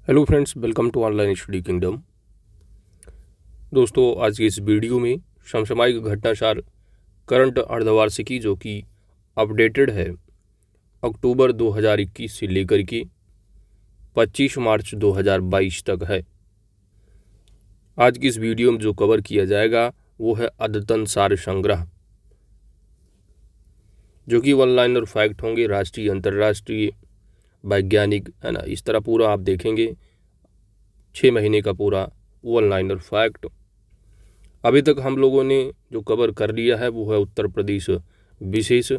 Hello friends, welcome to online study kingdom. दोस्तों, आज की इस वीडियो में समसामयिक घटनासार करंट अर्धवार्षिकी जो कि अपडेटेड है अक्टूबर 2021 से लेकर के 25 मार्च 2022 तक है। आज की इस वीडियो में जो कवर किया जाएगा वो है अद्यतन सार संग्रह, जो कि वन लाइनर फैक्ट होंगे, राष्ट्रीय अंतर्राष्ट्रीय वैज्ञानिक, है ना। इस तरह पूरा आप देखेंगे 6 महीने का पूरा वन लाइनर फैक्ट। अभी तक हम लोगों ने जो कवर कर लिया है वो है उत्तर प्रदेश विशेष,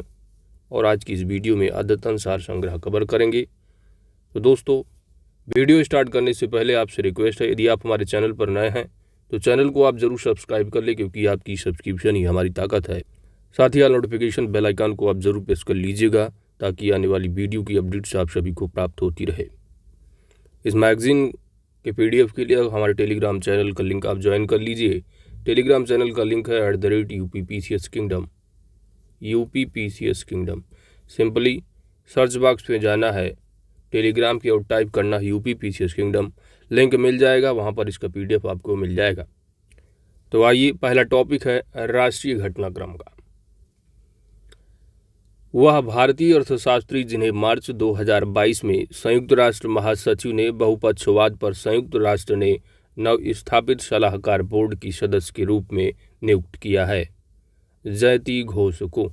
और आज की इस वीडियो में अद्यतन सार संग्रह कवर करेंगे। तो दोस्तों, वीडियो स्टार्ट करने से पहले आपसे रिक्वेस्ट है, यदि आप हमारे चैनल पर नए हैं तो चैनल को आप जरूर सब्सक्राइब कर लें, क्योंकि आपकी सब्सक्रिप्शन ही हमारी ताकत है। साथ ही नोटिफिकेशन बेल आइकन को आप जरूर प्रेस कर लीजिएगा, ताकि आने वाली वीडियो की अपडेट्स आप सभी को प्राप्त होती रहे। इस मैगजीन के PDF के लिए हमारे टेलीग्राम चैनल का लिंक आप ज्वाइन कर लीजिए। टेलीग्राम चैनल का लिंक है @UPPCS kingdom, UPPCS kingdom. Simply search box में जाना है टेलीग्राम की और टाइप करना है UPPCS किंगडम, लिंक मिल जाएगा, वहाँ पर इसका PDF आपको मिल जाएगा। तो आइए, पहला टॉपिक है राष्ट्रीय घटनाक्रम का। वह भारतीय अर्थशास्त्री जिन्हें मार्च 2022 में संयुक्त राष्ट्र महासचिव ने बहुपक्षवाद पर संयुक्त राष्ट्र ने नव स्थापित सलाहकार बोर्ड की सदस्य के रूप में नियुक्त किया है, जयति घोष को।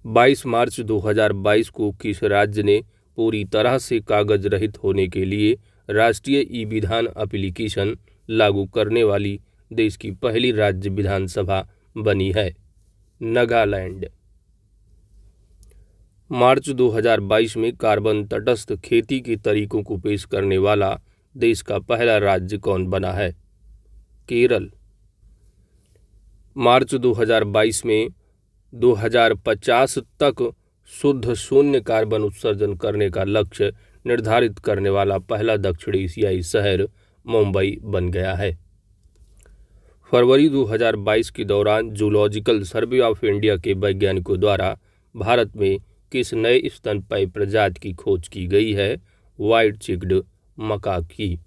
22 मार्च 2022 को किस राज्य ने पूरी तरह से कागज रहित होने के लिए राष्ट्रीय ई-विधान एप्लीकेशन लागू करने वाली देश की पहली राज्य विधानसभा बनी है? नागालैंड। मार्च 2022 में कार्बन तटस्थ खेती के तरीकों को पेश करने वाला देश का पहला राज्य कौन बना है? केरल। मार्च 2022 में 2050 तक शुद्ध शून्य कार्बन उत्सर्जन करने का लक्ष्य निर्धारित करने वाला पहला दक्षिण एशियाई शहर मुंबई बन गया है। फरवरी 2022 के दौरान जूलॉजिकल सर्वे ऑफ इंडिया के वैज्ञानिकों द्वारा भारत में किस नए स्तनपायी प्रजाति की खोज की गई है? व्हाइट चिक्ड मकाक की।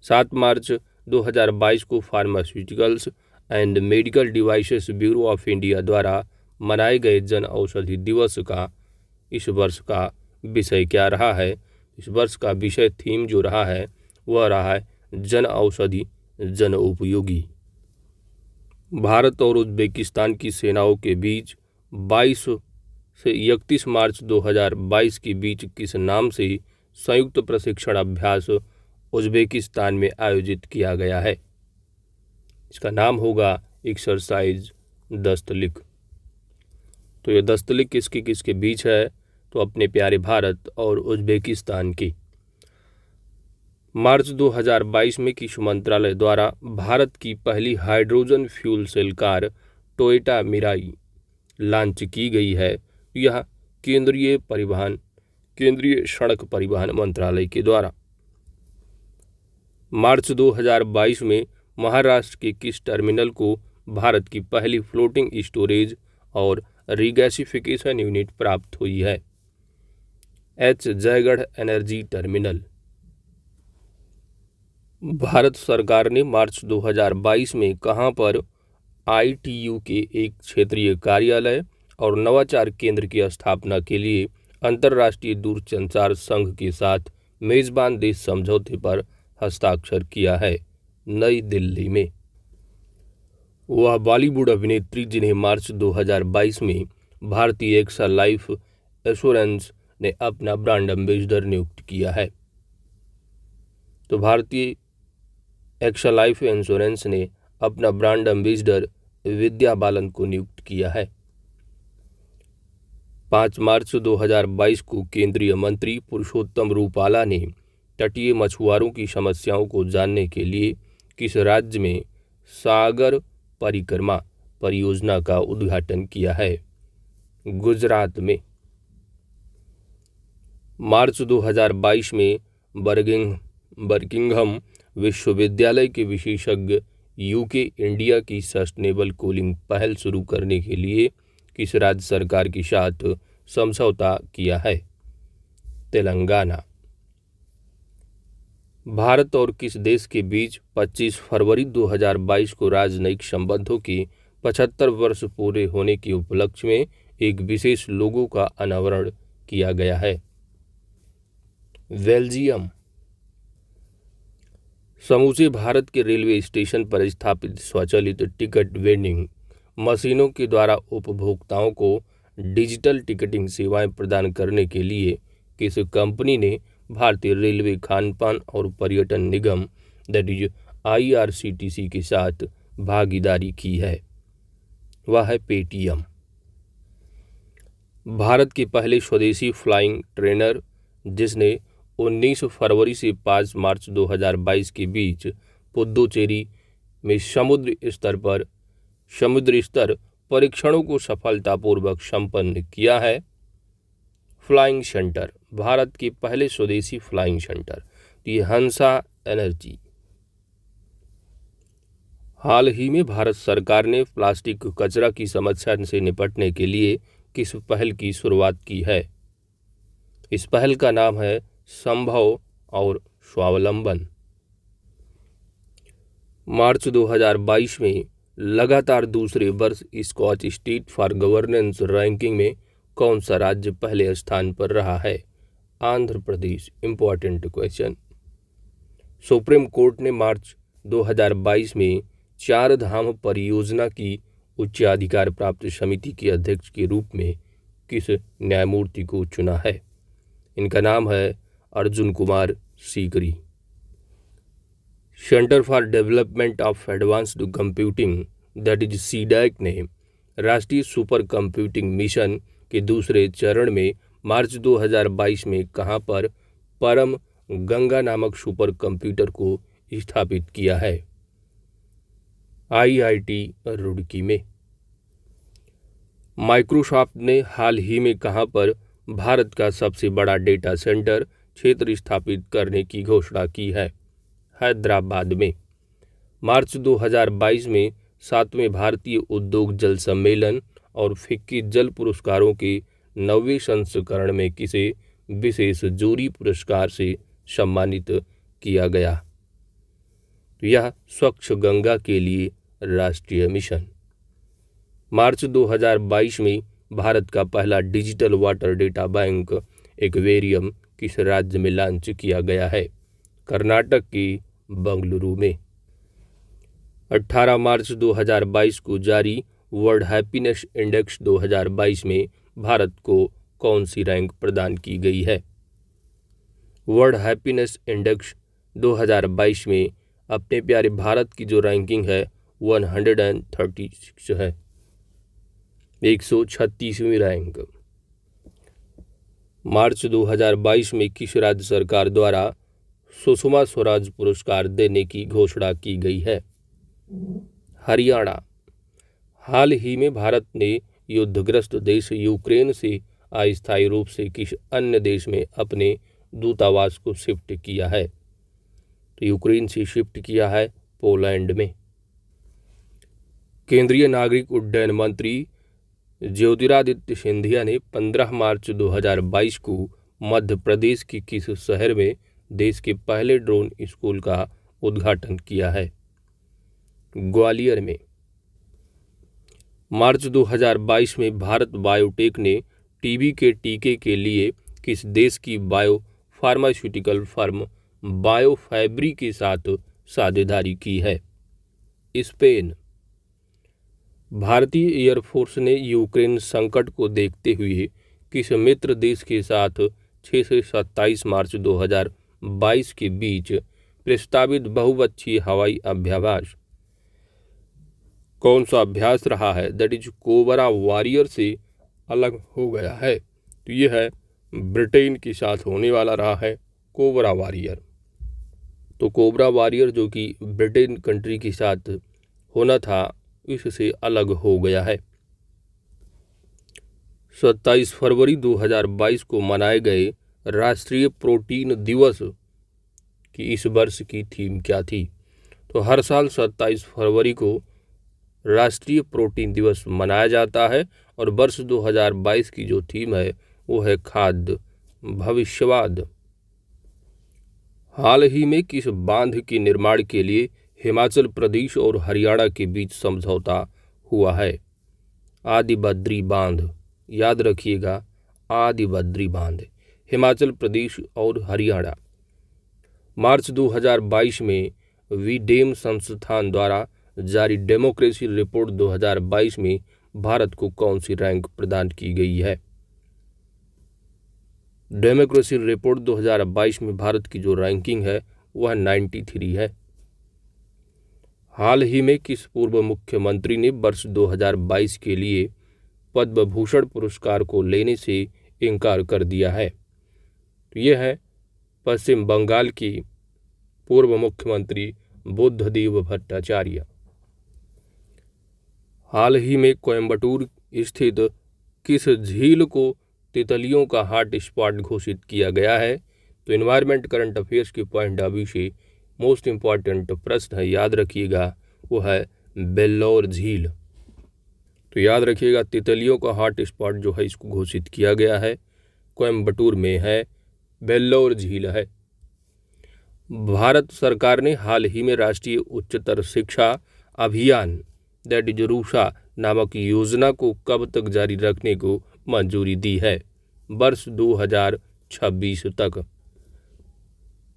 7 मार्च 2022 को pharmaceuticals and medical devices bureau of India द्वारा मनाए गए जन औषधि दिवस का इस वर्ष का विषय क्या रहा है? इस वर्ष का विषय थीम जो रहा है वह रहा है जन औषधि जन उपयोगी। भारत और उज्बेकिस्तान की सेनाओं के बीच 22 से 31 मार्च 2022 के बीच किस नाम से संयुक्त प्रशिक्षण अभ्यास उज्बेकिस्तान में आयोजित किया गया है? इसका नाम होगा एक्सरसाइज दस्तलिक। तो ये दस्तलिक किसके किसके बीच है? तो अपने प्यारे भारत और उज्बेकिस्तान की। मार्च 2022 में किस मंत्रालय द्वारा भारत की पहली hydrogen fuel cell car Toyota Mirai launch की गई है? यह केंद्रीय सड़क परिवहन मंत्रालय के द्वारा। मार्च 2022 में महाराष्ट्र के किस टर्मिनल को भारत की पहली फ्लोटिंग स्टोरेज और रिगैसिफिकेशन यूनिट प्राप्त हुई है? H Jaigarh energy terminal. Bharat सरकार ने मार्च 2022 में कहां पर ITU के एक क्षेत्रीय कार्यालय और नवाचार केंद्र की स्थापना के लिए अंतर्राष्ट्रीय दूरसंचार संघ के साथ मेजबान देश समझौते पर हस्ताक्षर किया है? नई दिल्ली में। वह बॉलीवुड अभिनेत्री जिन्हें मार्च 2022 में भारतीय एक्सा लाइफ एश्योरेंस ने अपना ब्रांड एम्बेसडर नियुक्त किया है? तो भारतीय एक्सा लाइफ इंश्योरेंस ने अपना ब्रांड एम्बेसडर विद्या बालन को नियुक्त किया है। 5 मार्च 2022 को केंद्रीय मंत्री पुरुषोत्तम रूपाला ने तटीय मछुआरों की समस्याओं को जानने के लिए किस राज्य में सागर परिक्रमा परियोजना का उद्घाटन किया है? गुजरात में। मार्च 2022 में बर्किंघम विश्वविद्यालय के विशेषज्ञ UK इंडिया की सस्टेनेबल कूलिंग पहल शुरू करने के लिए किस राज्य सरकार के साथ समझौता किया है? तेलंगाना। भारत और किस देश के बीच 25 फरवरी 2022 को राजनयिक संबंधों के 75 वर्ष पूरे होने के उपलक्ष्य में एक विशेष लोगो का अनावरण किया गया है? बेल्जियम। समूचे भारत के रेलवे स्टेशन पर स्थापित स्वचालित टिकट वेंडिंग मशीनों के द्वारा उपभोक्ताओं को डिजिटल टिकटिंग सेवाएं प्रदान करने के लिए किस कंपनी ने भारतीय रेलवे खानपान और पर्यटन निगम दैट इज IRCTC के साथ भागीदारी की है? वह है पेटीएम। भारत के पहले स्वदेशी फ्लाइंग ट्रेनर जिसने 19 फरवरी से 5 मार्च 2022 के बीच पुद्दुचेरी में समुद्र स्तर परीक्षणों को सफलतापूर्वक संपन्न किया है? Flying centre. भारत के पहले स्वदेशी फ्लाइंग सेंटर ये हंसा एनर्जी। हाल ही में भारत सरकार ने प्लास्टिक कचरा की समस्या से निपटने के लिए किस पहल की शुरुआत की है? इस पहल का नाम है संभव और स्वावलंबन। मार्च 2022 में लगातार दूसरे वर्ष Skoch state for governance ranking में कौन सा राज्य पहले स्थान पर रहा है? Andhra Pradesh. Important question. Supreme Court ने मार्च 2022 में 4 धाम परियोजना की उच्चाधिकार प्राप्त समिति के अध्यक्ष के रूप में किस न्यायमूर्ति को चुना है? इनका नाम है Arjun Kumar Sikri. Centre for development of advanced computing that is CDAC ने राष्ट्रीय सुपर कंप्यूटिंग मिशन के दूसरे चरण में मार्च 2022 में कहां पर परम गंगा नामक सुपर कंप्यूटर को स्थापित किया है? IIT रुड़की में। माइक्रोसॉफ्ट ने हाल ही में कहां पर भारत का सबसे बड़ा डेटा सेंटर क्षेत्र स्थापित करने की घोषणा की है? हैदराबाद में। मार्च 2022 में 7वें भारतीय उद्योग जल सम्मेलन और फिक्की जल पुरस्कारों के 9वें संस्करण में किसे विशेष जूरी पुरस्कार से सम्मानित किया गया? तो यह स्वच्छ गंगा के लिए राष्ट्रीय मिशन। मार्च 2022 में भारत का पहला digital water data bank aquarium किस राज्य में लॉन्च किया गया है? कर्नाटक के बंगलुरु में। 18 मार्च 2022 को जारी वर्ल्ड हैप्पीनेस इंडेक्स 2022 में भारत को कौन सी रैंक प्रदान की गई है? वर्ल्ड हैप्पीनेस इंडेक्स 2022 में अपने प्यारे भारत की जो रैंकिंग है 136 है, 136वीं रैंक। मार्च 2022 में किस राज्य सरकार द्वारा सुषमा स्वराज पुरस्कार देने की घोषणा की गई है? हरियाणा। हाल ही में भारत ने युद्धग्रस्त देश यूक्रेन से अस्थायी रूप से किस अन्य देश में अपने दूतावास को शिफ्ट किया है? तो यूक्रेन से शिफ्ट किया है पोलैंड में। केंद्रीय नागरिक उड्डयन मंत्री ज्योतिरादित्य सिंधिया ने 15 मार्च 2022 को मध्य प्रदेश के किस शहर में देश के पहले ड्रोन स्कूल का उद्घाटन किया है? ग्वालियर में। मार्च 2022 में भारत बायोटेक ने टीबी के टीके के लिए किस देश की बायो फार्मास्यूटिकल फर्म बायोफैब्री के साथ साझेदारी की है? स्पेन। भारतीय एयरफोर्स ने यूक्रेन संकट को देखते हुए किस मित्र देश के साथ 6 से 27 मार्च 2022 के बीच प्रस्तावित बहुपक्षीय हवाई अभ्यास कौन सा अभ्यास रहा है? दैट इज कोबरा वॉरियर से अलग हो गया है? तो यह है ब्रिटेन के साथ होने वाला रहा है कोबरा वॉरियर। तो कोबरा वॉरियर जो कि ब्रिटेन कंट्री के साथ होना था इससे अलग हो गया है। 27 फरवरी 2022 को मनाए गए राष्ट्रीय प्रोटीन दिवस की इस वर्ष की थीम क्या थी? तो हर साल 27 फरवरी को राष्ट्रीय प्रोटीन दिवस मनाया जाता है और वर्ष 2022 की जो थीम है वो है खाद्य भविष्यवाद। हाल ही में किस बांध के निर्माण के लिए हिमाचल प्रदेश और हरियाणा के बीच समझौता हुआ है? आदि बद्री बांध। याद रखिएगा, आदि बद्री बांध, हिमाचल प्रदेश और हरियाणा। मार्च 2022 में वीडेम संस्थान द्वारा जारी डेमोक्रेसी रिपोर्ट 2022 में भारत को कौन सी रैंक प्रदान की गई है? डेमोक्रेसी रिपोर्ट 2022 में भारत की जो रैंकिंग है वह 93 है। हाल ही में किस पूर्व मुख्यमंत्री ने वर्ष 2022 के लिए पद्म भूषण पुरस्कार को लेने से इनकार कर दिया है? तो यह है पश्चिम बंगाल की पूर्व मुख्यमंत्री बुद्धदेव भट्टाचार्य। हाल ही में कोयम्बटूर स्थित किस झील को तितलियों का हॉट स्पॉट घोषित किया गया है? तो एनवायरमेंट करंट अफेयर्स के पॉइंट ऑफ व्यू से मोस्ट इम्पॉर्टेंट प्रश्न है, याद रखिएगा, वो है बेल्लौर झील। तो याद रखिएगा, तितलियों का हॉट स्पॉट जो है इसको घोषित किया गया है, कोयम्बटूर में है, बेल्लौर झील है। भारत सरकार ने हाल ही में राष्ट्रीय उच्चतर शिक्षा अभियान दैट इज रूसा नामक योजना को कब तक जारी रखने को मंजूरी दी है? वर्ष 2026 तक।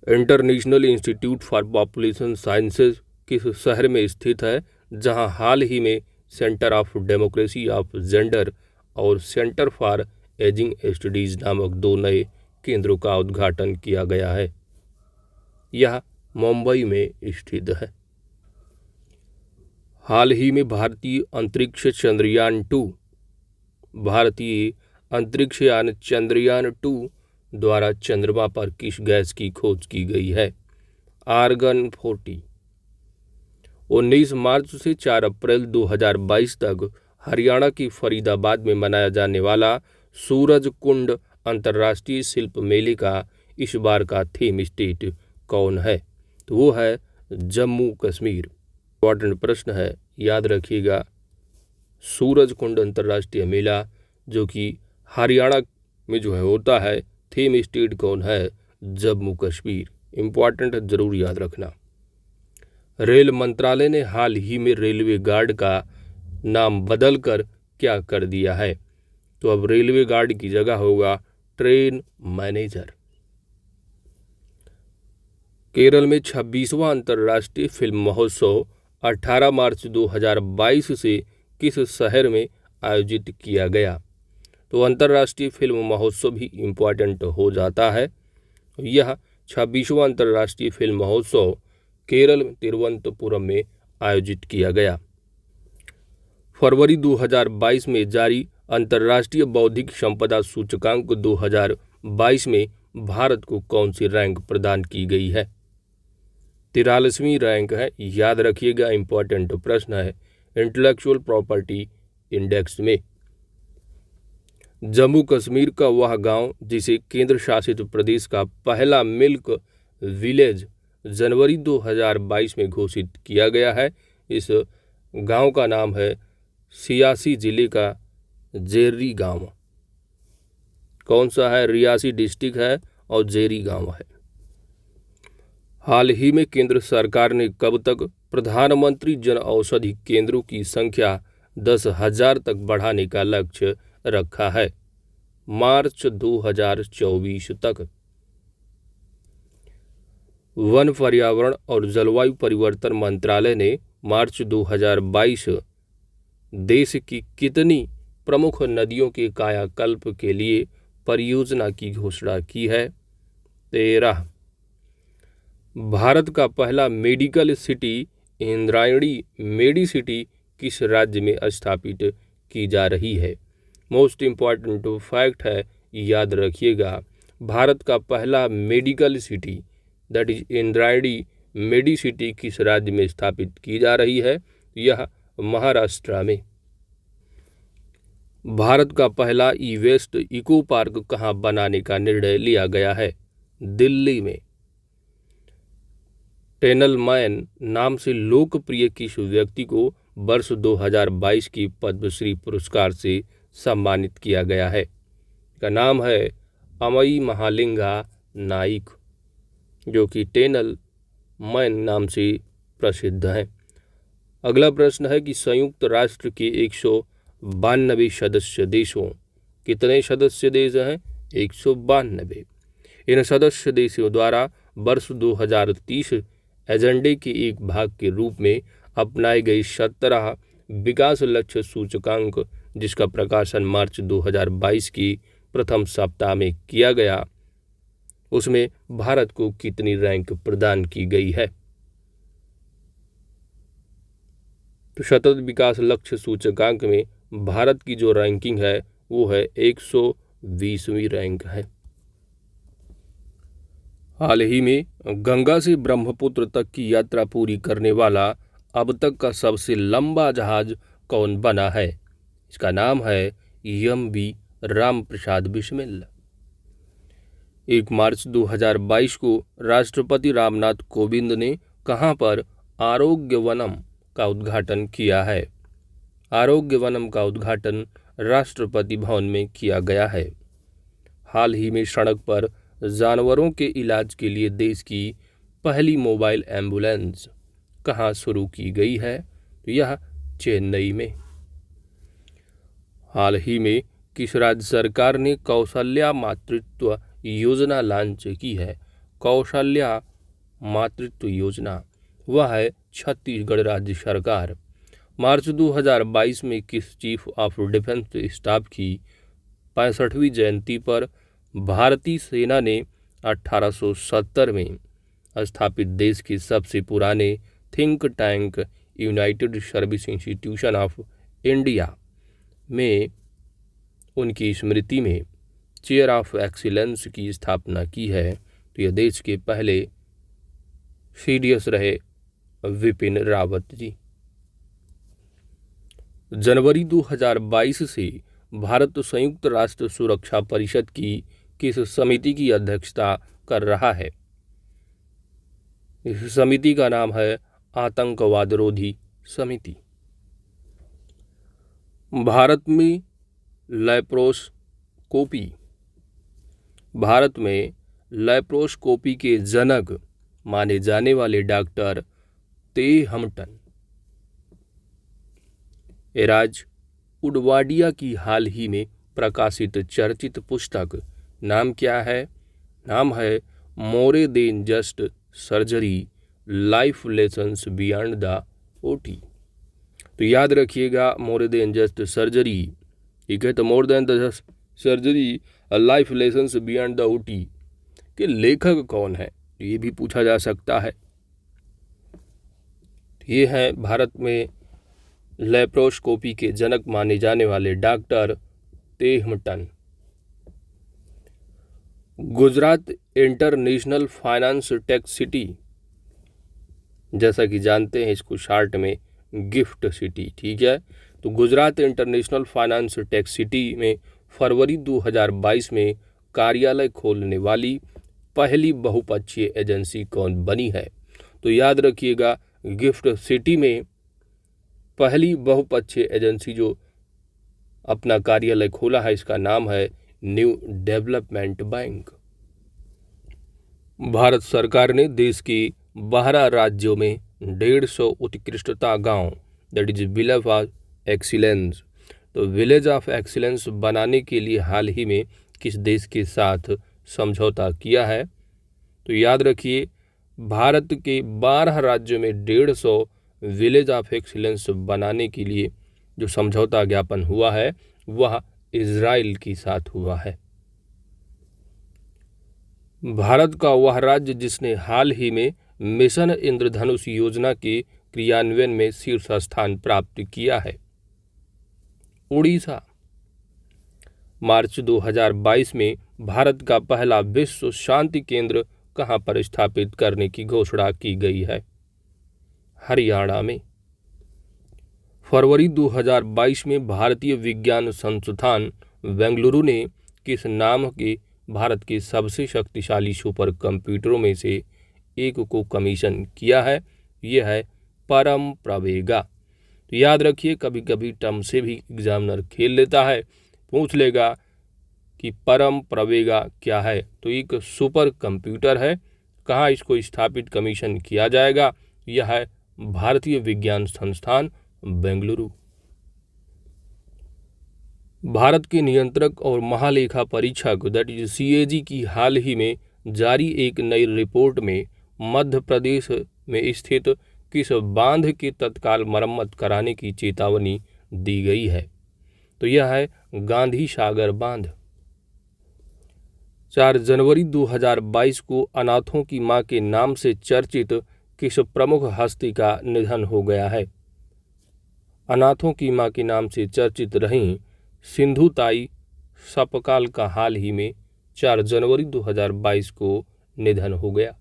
International institute for population sciences किस शहर में स्थित है, जहां हाल ही में centre of democracy of gender और सेंटर फॉर एजिंग स्टडीज नामक 2 नए केंद्रों का उद्घाटन किया गया है? यह मुंबई में स्थित है। हाल ही में भारतीय अंतरिक्ष यान चंद्रयान 2 द्वारा चंद्रमा पर किस गैस की खोज की गई है? आर्गन 40। 19 मार्च से 4 अप्रैल 2022 तक हरियाणा की फरीदाबाद में मनाया जाने वाला सूरज कुंड अंतर्राष्ट्रीय शिल्प मेले का इस बार का थीम स्टेट कौन है? तो वो है जम्मू कश्मीर। इम्पॉर्टेंट प्रश्न है, याद रखिएगा, सूरज कुंड अंतर्राष्ट्रीय मेला जो कि हरियाणा में जो है होता है, थीम स्टेट कौन है? जम्मू कश्मीर। इम्पॉर्टेंट है, जरूर याद रखना। रेल मंत्रालय ने हाल ही में रेलवे गार्ड का नाम बदलकर क्या कर दिया है? तो अब रेलवे गार्ड की जगह होगा ट्रेन मैनेजर। केरल में 26वां अंतर्राष्ट्रीय फिल्म महोत्सव 18 मार्च 2022 से किस शहर में आयोजित किया गया? तो अंतर्राष्ट्रीय फिल्म महोत्सव भी इम्पॉर्टेंट हो जाता है। यह 26वां अंतर्राष्ट्रीय फिल्म महोत्सव केरल तिरुवनंतपुरम में आयोजित किया गया। फरवरी 2022 में जारी अंतर्राष्ट्रीय बौद्धिक संपदा सूचकांक 2022 में भारत को कौन सी रैंक प्रदान की गई है? 43वीं रैंक है, याद रखिएगा, इंपॉर्टेंट प्रश्न है। इंटेलेक्चुअल प्रॉपर्टी इंडेक्स में जम्मू कश्मीर का वह गांव जिसे केंद्र शासित प्रदेश का पहला मिल्क विलेज जनवरी 2022 में घोषित किया गया है, इस गांव का नाम है सियासी जिले का जेरी गांव। कौन सा है? रियासी डिस्ट्रिक्ट है और जेरी गांव है। हाल ही में केंद्र सरकार ने कब तक प्रधानमंत्री जन औषधि केंद्रों की संख्या 10,000 तक बढ़ाने का लक्ष्य रखा है? मार्च 2024 तक। वन, पर्यावरण और जलवायु परिवर्तन मंत्रालय ने मार्च 2022 देश की कितनी प्रमुख नदियों के कायाकल्प के लिए परियोजना की घोषणा की है? 13। भारत का पहला मेडिकल सिटी इंद्रायणी मेडिसिटी किस राज्य में स्थापित की जा रही है? मोस्ट इम्पॉर्टेंट फैक्ट है, याद रखिएगा, भारत का पहला medical city that is Indrayani Medicity किस राज्य में स्थापित की जा रही है? यह महाराष्ट्र में। भारत का पहला ई वेस्ट इको पार्क कहाँ बनाने का निर्णय लिया गया है? दिल्ली में। टेनलमैन नाम से लोकप्रिय किस व्यक्ति को वर्ष 2022 की पद्मश्री पुरस्कार से सम्मानित किया गया है? का नाम है अमई महालिंगा नाइक। जो कि टेनल मैन नाम से प्रसिद्ध है। अगला प्रश्न है कि संयुक्त राष्ट्र के 192 सदस्य देशों, कितने सदस्य देश हैं? 192। इन सदस्य देशों द्वारा वर्ष 2030 एजेंडे के एक भाग के रूप में अपनाए गए 17 विकास लक्ष्य सूचकांक, जिसका प्रकाशन मार्च 2022 की प्रथम सप्ताह में किया गया, उसमें भारत को कितनी रैंक प्रदान की गई है? तो सतत विकास लक्ष्य सूचकांक में भारत की जो रैंकिंग है वो है 120वीं रैंक है। हाल ही में गंगा से ब्रह्मपुत्र तक की यात्रा पूरी करने वाला अब तक का सबसे लंबा जहाज कौन बना है? इसका नाम है MV रामप्रसाद बिस्मिल। 1 मार्च 2022 को राष्ट्रपति रामनाथ कोविंद ने कहां पर आरोग्य वनम का उद्घाटन किया है? आरोग्य वनम का उद्घाटन राष्ट्रपति भवन में किया गया है। हाल ही में सड़क पर जानवरों के इलाज के लिए देश की पहली मोबाइल एम्बुलेंस कहां शुरू की गई है? तो यह चेन्नई में। हाल ही में किस राज्य सरकार ने कौशल्या मातृत्व योजना लॉन्च की है? कौशल्या मातृत्व योजना, वह है छत्तीसगढ़ राज्य सरकार। मार्च 2022 में किस चीफ ऑफ डिफेंस स्टाफ की 65वीं जयंती पर भारतीय सेना ने 1870 में स्थापित देश के सबसे पुराने think tank United service institution of India में उनकी स्मृति में चेयर ऑफ एक्सीलेंस की स्थापना की है? तो यह देश के पहले CDS रहे विपिन रावत जी। जनवरी 2022 से भारत संयुक्त राष्ट्र सुरक्षा परिषद की किस समिति की अध्यक्षता कर रहा है? इस समिति का नाम है आतंकवाद रोधी समिति। भारत में लैप्रोस्कोपी के जनक माने जाने वाले डॉक्टर ते हमटन एराज उडवाडिया की हाल ही में प्रकाशित चर्चित पुस्तक नाम क्या है? नाम है more than just surgery, life lessons beyond the OT। तो याद रखिएगा, मोर देन जस्ट सर्जरी, ठीक है, तो more than the surgery, life lessons beyond the OT के लेखक कौन है? ये भी पूछा जा सकता है। ये है भारत में लैप्रोस्कोपी के जनक माने जाने वाले डॉक्टर ते हमटन। Gujarat international finance tech city, जैसा कि जानते हैं इसको शॉर्ट में गिफ्ट सिटी, ठीक है, तो Gujarat international finance tech city में फरवरी 2022 में कार्यालय खोलने वाली पहली बहुपक्षीय एजेंसी कौन बनी है? तो याद रखिएगा, गिफ्ट सिटी में पहली बहुपक्षीय एजेंसी जो अपना कार्यालय खोला है, इसका नाम है न्यू डेवलपमेंट बैंक। भारत सरकार ने देश के 12 राज्यों में 150 उत्कृष्टता गांव, that is village of excellence, तो विलेज ऑफ एक्सीलेंस बनाने के लिए हाल ही में किस देश के साथ समझौता किया है? तो याद रखिए, भारत के 12 राज्यों में 150 विलेज ऑफ एक्सीलेंस बनाने के लिए जो समझौता ज्ञापन हुआ है वह इजराइल के साथ हुआ है। भारत का वह राज्य जिसने हाल ही में मिशन इंद्रधनुष योजना के क्रियान्वयन में शीर्ष स्थान प्राप्त किया है? उड़ीसा। मार्च 2022 में भारत का पहला विश्व शांति केंद्र कहां पर स्थापित करने की घोषणा की गई है? हरियाणा में। फरवरी 2022 में भारतीय विज्ञान संस्थान बेंगलुरु ने किस नाम के भारत के सबसे शक्तिशाली सुपर कंप्यूटरों में से एक को कमीशन किया है? यह है परम प्रवेगा। तो याद रखिए, कभी कभी टर्म से भी एग्जामिनर खेल लेता है, पूछ लेगा कि परम प्रवेगा क्या है। तो एक सुपर कंप्यूटर है, कहाँ इसको स्थापित कमीशन किया जाएगा? यह है भारतीय विज्ञान संस्थान बेंगलुरु। भारत के नियंत्रक और महालेखा परीक्षक दैट इज CAG की हाल ही में जारी एक नई रिपोर्ट में मध्य प्रदेश में स्थित किस बांध की तत्काल मरम्मत कराने की चेतावनी दी गई है? तो यह है गांधी सागर बांध। 4 जनवरी 2022 को अनाथों की मां के नाम से चर्चित किस प्रमुख हस्ती का निधन हो गया है? अनाथों की मां के नाम से चर्चित रही सिंधुताई सपकाल का हाल ही में 4 जनवरी 2022 को निधन हो गया।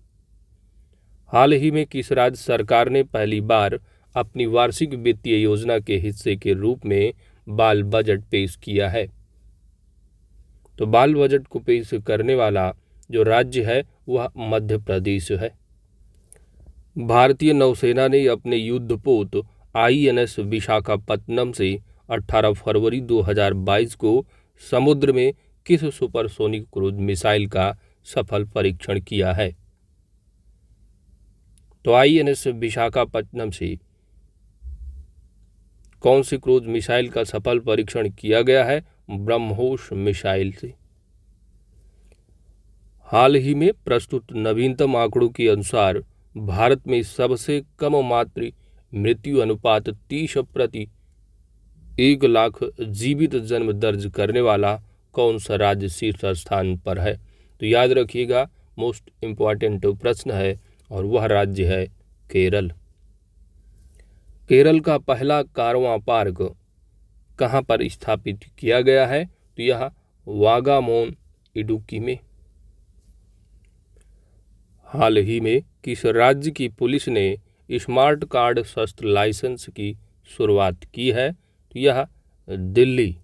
हाल ही में किस राज्य सरकार ने पहली बार अपनी वार्षिक वित्तीय योजना के हिस्से के रूप में बाल बजट पेश किया है? तो बाल बजट को पेश करने वाला जो राज्य है वह मध्य प्रदेश है। भारतीय नौसेना ने अपने युद्धपोत INS विशाखापत्तनम से 18 फरवरी 2022 को समुद्र में किस सुपरसोनिक क्रूज मिसाइल का सफल परीक्षण किया है? तो INS विशाखापत्तनम से कौन सी क्रूज मिसाइल का सफल परीक्षण किया गया है? ब्रह्मोस मिसाइल से। हाल ही में प्रस्तुत नवीनतम आंकड़ों के अनुसार भारत में सबसे कम मातृ मृत्यु अनुपात 30 प्रति 1 लाख जीवित जन्म दर्ज करने वाला कौन सा राज्य शीर्ष स्थान पर है? तो याद रखिएगा, मोस्ट इम्पॉर्टेंट प्रश्न है और वह राज्य है केरल। केरल का पहला कारवां पार्क कहाँ पर स्थापित किया गया है? तो यह वागामोन इडुक्की में। हाल ही में किस राज्य की पुलिस ने स्मार्ट कार्ड शस्त्र लाइसेंस की शुरुआत की है? तो यह दिल्ली।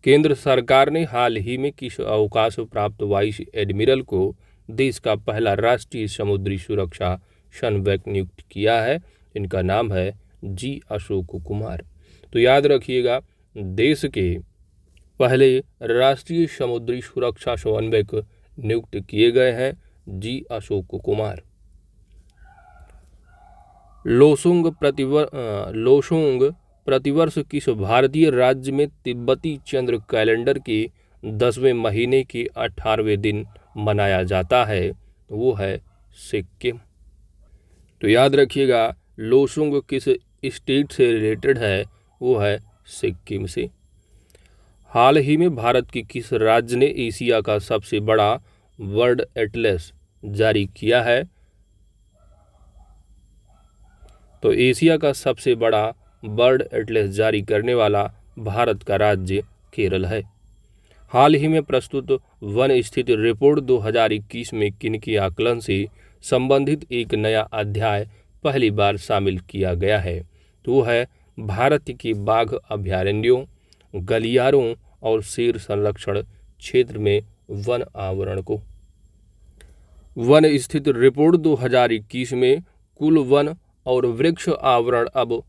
केंद्र सरकार ने हाल ही में किस अवकाश प्राप्त वाइस एडमिरल को देश का पहला राष्ट्रीय समुद्री सुरक्षा समन्वयक नियुक्त किया है? इनका नाम है G अशोक कुमार। तो याद रखिएगा, देश के पहले राष्ट्रीय समुद्री सुरक्षा समन्वयक नियुक्त किए गए हैं G अशोक कुमार। लोसुंग प्रतिवर्ष किस भारतीय राज्य में तिब्बती चंद्र कैलेंडर के 10वें महीने के 18वें दिन मनाया जाता है? वो है सिक्किम। तो याद रखिएगा, लोसुंग किस स्टेट से रिलेटेड है? वो है सिक्किम से। हाल ही में भारत की किस राज्य ने एशिया का सबसे बड़ा बर्ड एटलस जारी किया है? तो एशिया का सबसे बड़ा बर्ड एटलस जारी करने वाला भारत का राज्य केरल है। हाल ही में प्रस्तुत वन स्थिति रिपोर्ट 2021 में किनके आकलन से संबंधित एक नया अध्याय पहली बार शामिल किया गया है? तो वो है भारत के बाघ अभयारण्यों, गलियारों और शेर संरक्षण क्षेत्र में वन आवरण को। वन स्थिति रिपोर्ट 2021 में कुल वन और वृक्ष आवरण अब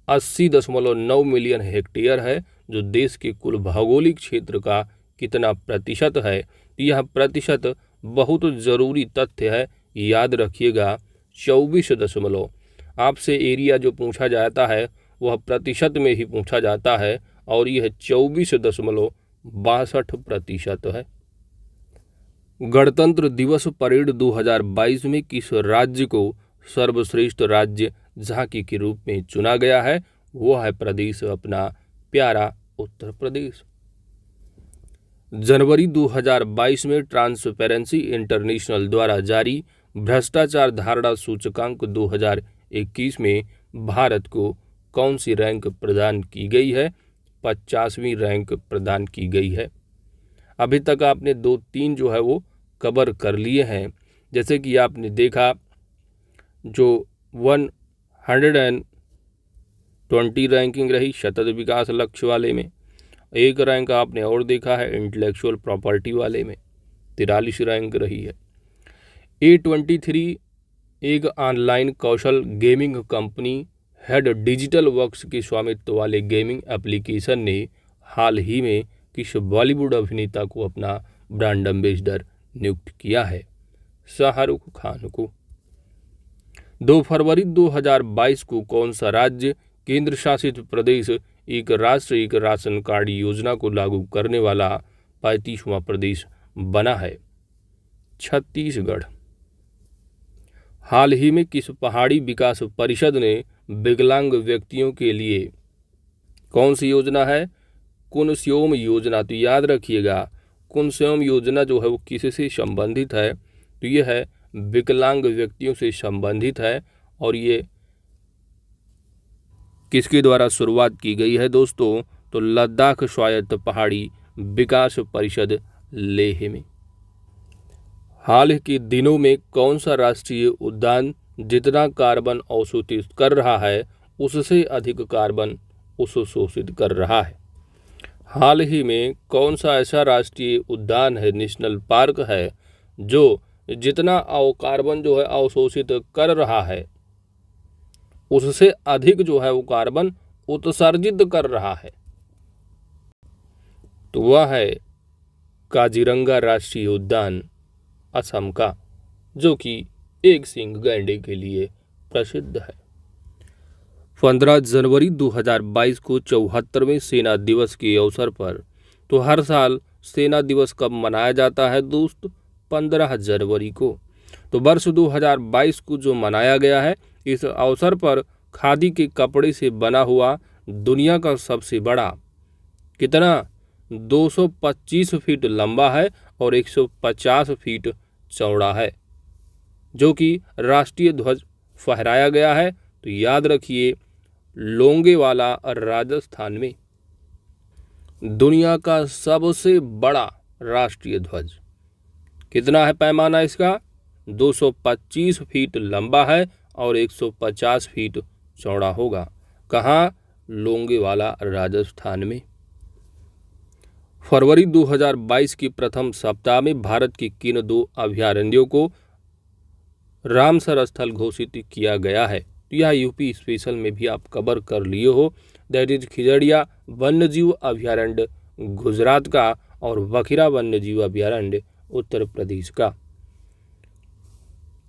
80.9 मिलियन हेक्टेयर है, जो देश के कुल भौगोलिक क्षेत्र का कितना प्रतिशत है? यह प्रतिशत बहुत जरूरी तथ्य है, याद रखिएगा 24 आपसे एरिया जो पूछा जाता है वह प्रतिशत में ही पूछा जाता है और यह 24.62% है। गणतंत्र दिवस परेड 2022 में किस राज्य को सर्वश्रेष्ठ राज्य झांकी के रूप में चुना गया है? वो है प्रदेश अपना प्यारा उत्तर प्रदेश। जनवरी 2022 में ट्रांसपेरेंसी इंटरनेशनल द्वारा जारी भ्रष्टाचार धारणा सूचकांक 2021 में भारत को कौन सी रैंक प्रदान की गई है? 50वीं रैंक प्रदान की गई है। अभी तक आपने 2-3 जो है वो कवर कर लिए हैं, जैसे कि आपने देखा जो 120 रैंकिंग रही सतत विकास लक्ष्य वाले में, एक रैंक आपने और देखा है इंटेलेक्चुअल प्रॉपर्टी वाले में, 43 रैंक रही है। A23 एक ऑनलाइन कौशल gaming company Head Digital Works के स्वामित्व वाले गेमिंग एप्लीकेशन ने हाल ही में किस बॉलीवुड अभिनेता को अपना ब्रांड एम्बेसडर नियुक्त किया है? शाहरुख खान को। 2 फरवरी 2022 को कौन सा राज्य केंद्र शासित प्रदेश एक राष्ट्र एक राशन कार्ड योजना को लागू करने वाला 35वां प्रदेश बना है? छत्तीसगढ़। हाल ही में किस पहाड़ी विकास परिषद ने विकलांग व्यक्तियों के लिए कौन सी योजना है? कुनस्योम योजना। तो याद रखिएगा, कुनस्योम योजना जो है वो किससे संबंधित है? तो ये है विकलांग व्यक्तियों से संबंधित है और ये किसके द्वारा शुरुआत की गई है दोस्तों? तो लद्दाख स्वायत्त पहाड़ी विकास परिषद लेह में। हाल के दिनों में कौन सा राष्ट्रीय उद्यान जितना कार्बन अवशोषित कर रहा है उससे अधिक कार्बन अवशोषित कर रहा है? हाल ही में कौन सा ऐसा राष्ट्रीय उद्यान है, नेशनल पार्क है, जो जितना कार्बन जो है अवशोषित कर रहा है उससे अधिक जो है वो कार्बन उत्सर्जित कर रहा है? तो वह है काजीरंगा राष्ट्रीय उद्यान असम का, जो कि एक सींग गैंडे के लिए प्रसिद्ध है। 15 जनवरी 2022 को 74वें सेना दिवस के अवसर पर, तो हर साल सेना दिवस कब मनाया जाता है दोस्त? 15 जनवरी को। तो वर्ष 2022 को जो मनाया गया है, इस अवसर पर खादी के कपड़े से बना हुआ दुनिया का सबसे बड़ा कितना 225 फीट लंबा है और 150 फीट चौड़ा है, जो कि राष्ट्रीय ध्वज फहराया गया है। तो याद रखिए, लोंगेवाला राजस्थान में दुनिया का सबसे बड़ा राष्ट्रीय ध्वज कितना है पैमाना इसका? 225 फीट लंबा है और 150 फीट चौड़ा होगा। कहाँ? लोंगेवाला राजस्थान में। फरवरी 2022 की प्रथम सप्ताह में भारत की किन 2 अभयारण्यों को रामसर स्थल घोषित किया गया है? तो यह यूपी स्पेशल में भी आप कवर कर लिए हो। दैट इज खिजड़िया वन्यजीव अभयारण्य गुजरात का और बखिरा वन्यजीव अभयारण्य उत्तर प्रदेश का।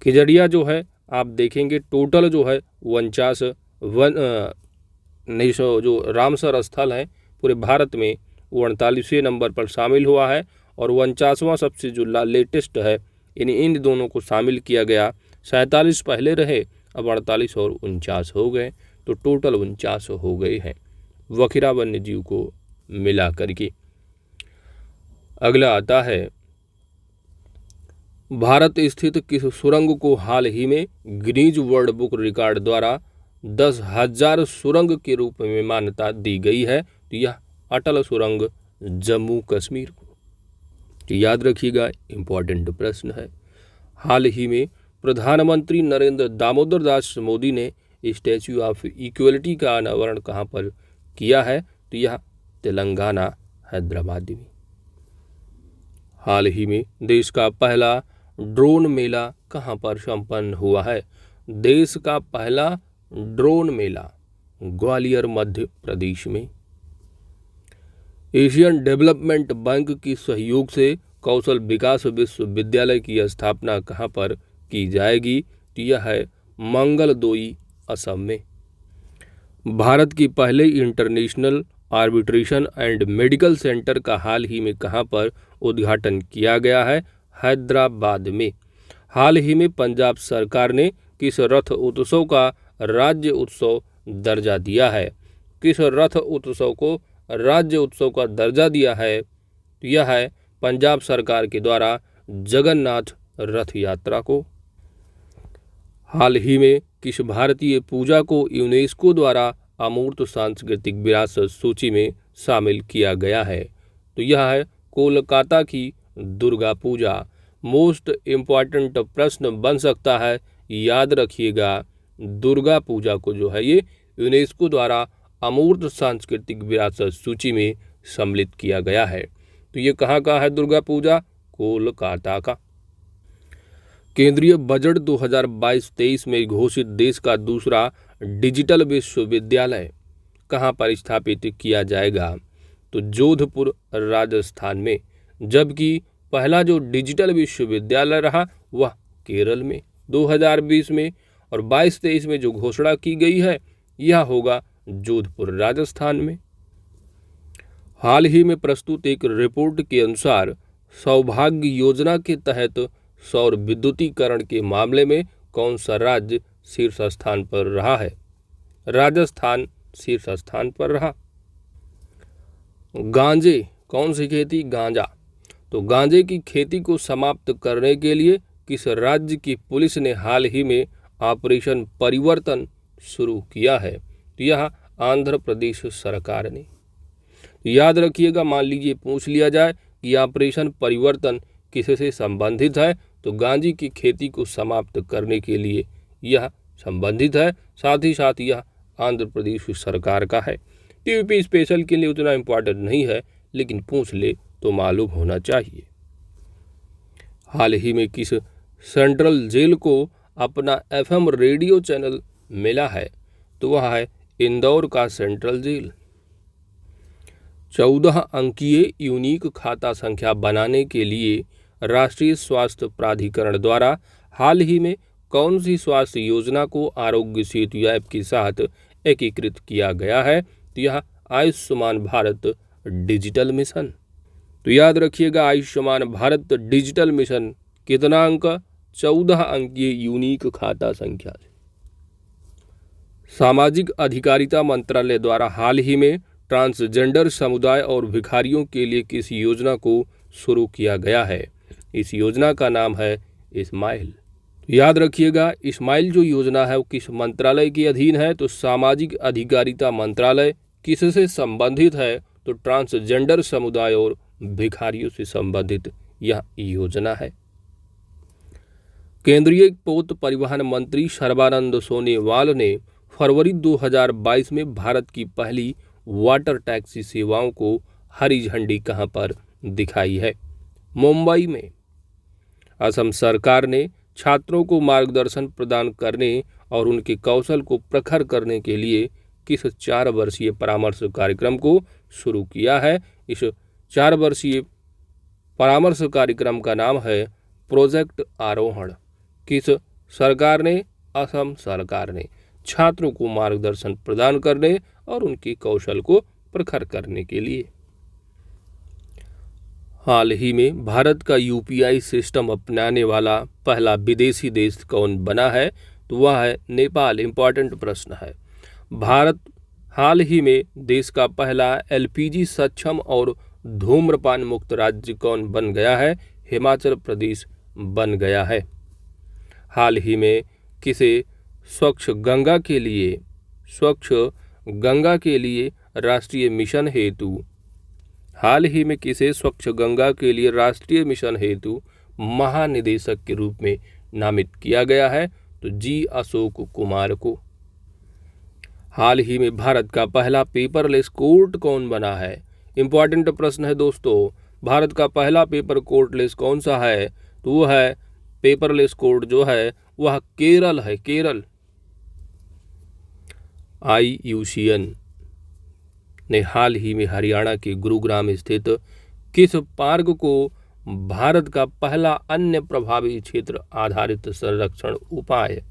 खिजड़िया जो है आप देखेंगे टोटल जो है 49 जो रामसर स्थल है पूरे भारत में 48वें नंबर पर शामिल हुआ है और 49वां सबसे जो लेटेस्ट है, यानी इन दोनों को शामिल किया गया। 47 पहले रहे, अब 48 और 49 हो गए, तो टोटल 49 हो गए हैं बखिरा वन्यजीव को मिला करके। अगला आता है, भारत स्थित किस सुरंग को हाल ही में गिनीज वर्ल्ड बुक रिकॉर्ड द्वारा 10,000 सुरंग के रूप में मान्यता दी गई है? तो यह अटल सुरंग जम्मू कश्मीर को। तो याद रखिएगा, इंपॉर्टेंट प्रश्न है। हाल ही में प्रधानमंत्री नरेंद्र दामोदर दास मोदी ने स्टैच्यू ऑफ इक्वलिटी का अनावरण कहाँ पर किया है? तो यह तेलंगाना हैदराबाद में। हाल ही में देश का पहला ड्रोन मेला कहाँ पर संपन्न हुआ है? देश का पहला ड्रोन मेला ग्वालियर मध्य प्रदेश में। एशियन डेवलपमेंट बैंक की सहयोग से कौशल विकास विश्वविद्यालय की स्थापना कहाँ पर की जाएगी? तो यह है मंगलदोई असम में। भारत की पहले international arbitration and medical centre का हाल ही में कहाँ पर उद्घाटन किया गया है? हैदराबाद में। हाल ही में पंजाब सरकार ने किस रथ उत्सव का राज्य उत्सव दर्जा दिया है? किस रथ उत्सव को राज्य उत्सव का दर्जा दिया है? तो यह है पंजाब सरकार के द्वारा जगन्नाथ रथ यात्रा को। हाल ही में किस भारतीय पूजा को यूनेस्को द्वारा अमूर्त सांस्कृतिक विरासत सूची में शामिल किया गया है? तो यह है कोलकाता की दुर्गा पूजा। मोस्ट इम्पॉर्टेंट प्रश्न बन सकता है, याद रखिएगा, दुर्गा पूजा को जो है ये यूनेस्को द्वारा अमूर्त सांस्कृतिक विरासत सूची में सम्मिलित किया गया है। तो ये कहाँ का है दुर्गा पूजा? कोलकाता का। केंद्रीय बजट 2022-23 में घोषित देश का दूसरा डिजिटल विश्वविद्यालय कहाँ पर स्थापित किया जाएगा? तो जोधपुर राजस्थान में। जबकि पहला जो डिजिटल विश्वविद्यालय रहा वह केरल में 2020 में, और 22-23 में जो घोषणा की गई है यह होगा जोधपुर राजस्थान में। हाल ही में प्रस्तुत एक रिपोर्ट के अनुसार सौभाग्य योजना के तहत सौर विद्युतीकरण के मामले में कौन सा राज्य शीर्ष स्थान पर रहा है? राजस्थान शीर्ष स्थान पर रहा। गांजे, कौन सी खेती? गांजा। तो गांजे की खेती को समाप्त करने के लिए किस राज्य की पुलिस ने हाल ही में ऑपरेशन परिवर्तन शुरू किया है? तो यह आंध्र प्रदेश सरकार ने। याद रखिएगा, मान लीजिए पूछ लिया जाए कि ऑपरेशन परिवर्तन किससे संबंधित है, तो गांजे की खेती को समाप्त करने के लिए यह संबंधित है, साथ ही साथ यह आंध्र प्रदेश सरकार का है। टीवीपी स्पेशल के लिए उतना इम्पोर्टेंट नहीं है, लेकिन पूछ ले तो मालूम होना चाहिए। हाल ही में किस सेंट्रल जेल को अपना एफएम रेडियो चैनल मिला है? तो वह है इंदौर का सेंट्रल जेल। 14 अंकीय यूनिक खाता संख्या बनाने के लिए राष्ट्रीय स्वास्थ्य प्राधिकरण द्वारा हाल ही में कौन सी स्वास्थ्य योजना को आरोग्य सेतु ऐप के साथ एकीकृत किया गया है? तो यह आयुष्मान भारत डिजिटल मिशन। तो याद रखिएगा, आयुष्मान भारत डिजिटल मिशन कितना अंक? 14 अंकीय यूनिक खाता संख्या। सामाजिक अधिकारिता मंत्रालय द्वारा हाल ही में ट्रांसजेंडर समुदाय और भिखारियों के लिए किस योजना को शुरू किया गया है? इस योजना का नाम है इस्माइल। याद रखिएगा, इस्माइल जो योजना है वो किस मंत्रालय के अधीन है? तो सामाजिक अधिकारिता मंत्रालय। किससे संबंधित है? तो ट्रांसजेंडर समुदाय और भिखारियों से संबंधित यह योजना है। केंद्रीय पोत परिवहन मंत्री सर्बानंद सोनोवाल ने फरवरी 2022 में भारत की पहली वाटर टैक्सी सेवाओं को हरी झंडी कहां पर दिखाई है? मुंबई में। असम सरकार ने छात्रों को मार्गदर्शन प्रदान करने और उनके कौशल को प्रखर करने के लिए किस 4 वर्षीय परामर्श कार्यक्रम को शुरू किया है? इस 4 वर्षीय परामर्श कार्यक्रम का नाम है प्रोजेक्ट आरोहण। किस सरकार ने? असम सरकार ने। छात्रों को मार्गदर्शन प्रदान करने और उनके कौशल को प्रखर करने के लिए। हाल ही में भारत का यूपीआई सिस्टम अपनाने वाला पहला विदेशी देश कौन बना है? तो वह है नेपाल। इंपॉर्टेंट प्रश्न है। भारत हाल ही में देश का पहला एलपीजी सक्षम और धूम्रपान मुक्त राज्य कौन बन गया है? हिमाचल प्रदेश बन गया है। हाल ही में किसे स्वच्छ गंगा के लिए राष्ट्रीय मिशन हेतु राष्ट्रीय मिशन हेतु महानिदेशक के रूप में नामित किया गया है? तो जी अशोक कुमार को। हाल ही में भारत का पहला पेपरलेस कोर्ट कौन बना है? इंपॉर्टेंट प्रश्न है दोस्तों। भारत का पहला पेपर कोर्टलेस कौन सा है? तो वो है पेपरलेस कोर्ट जो है वह केरल है। केरल। IUCN ने हाल ही में हरियाणा के गुरुग्राम स्थित किस पार्क को भारत का पहला अन्य प्रभावी क्षेत्र आधारित संरक्षण उपाय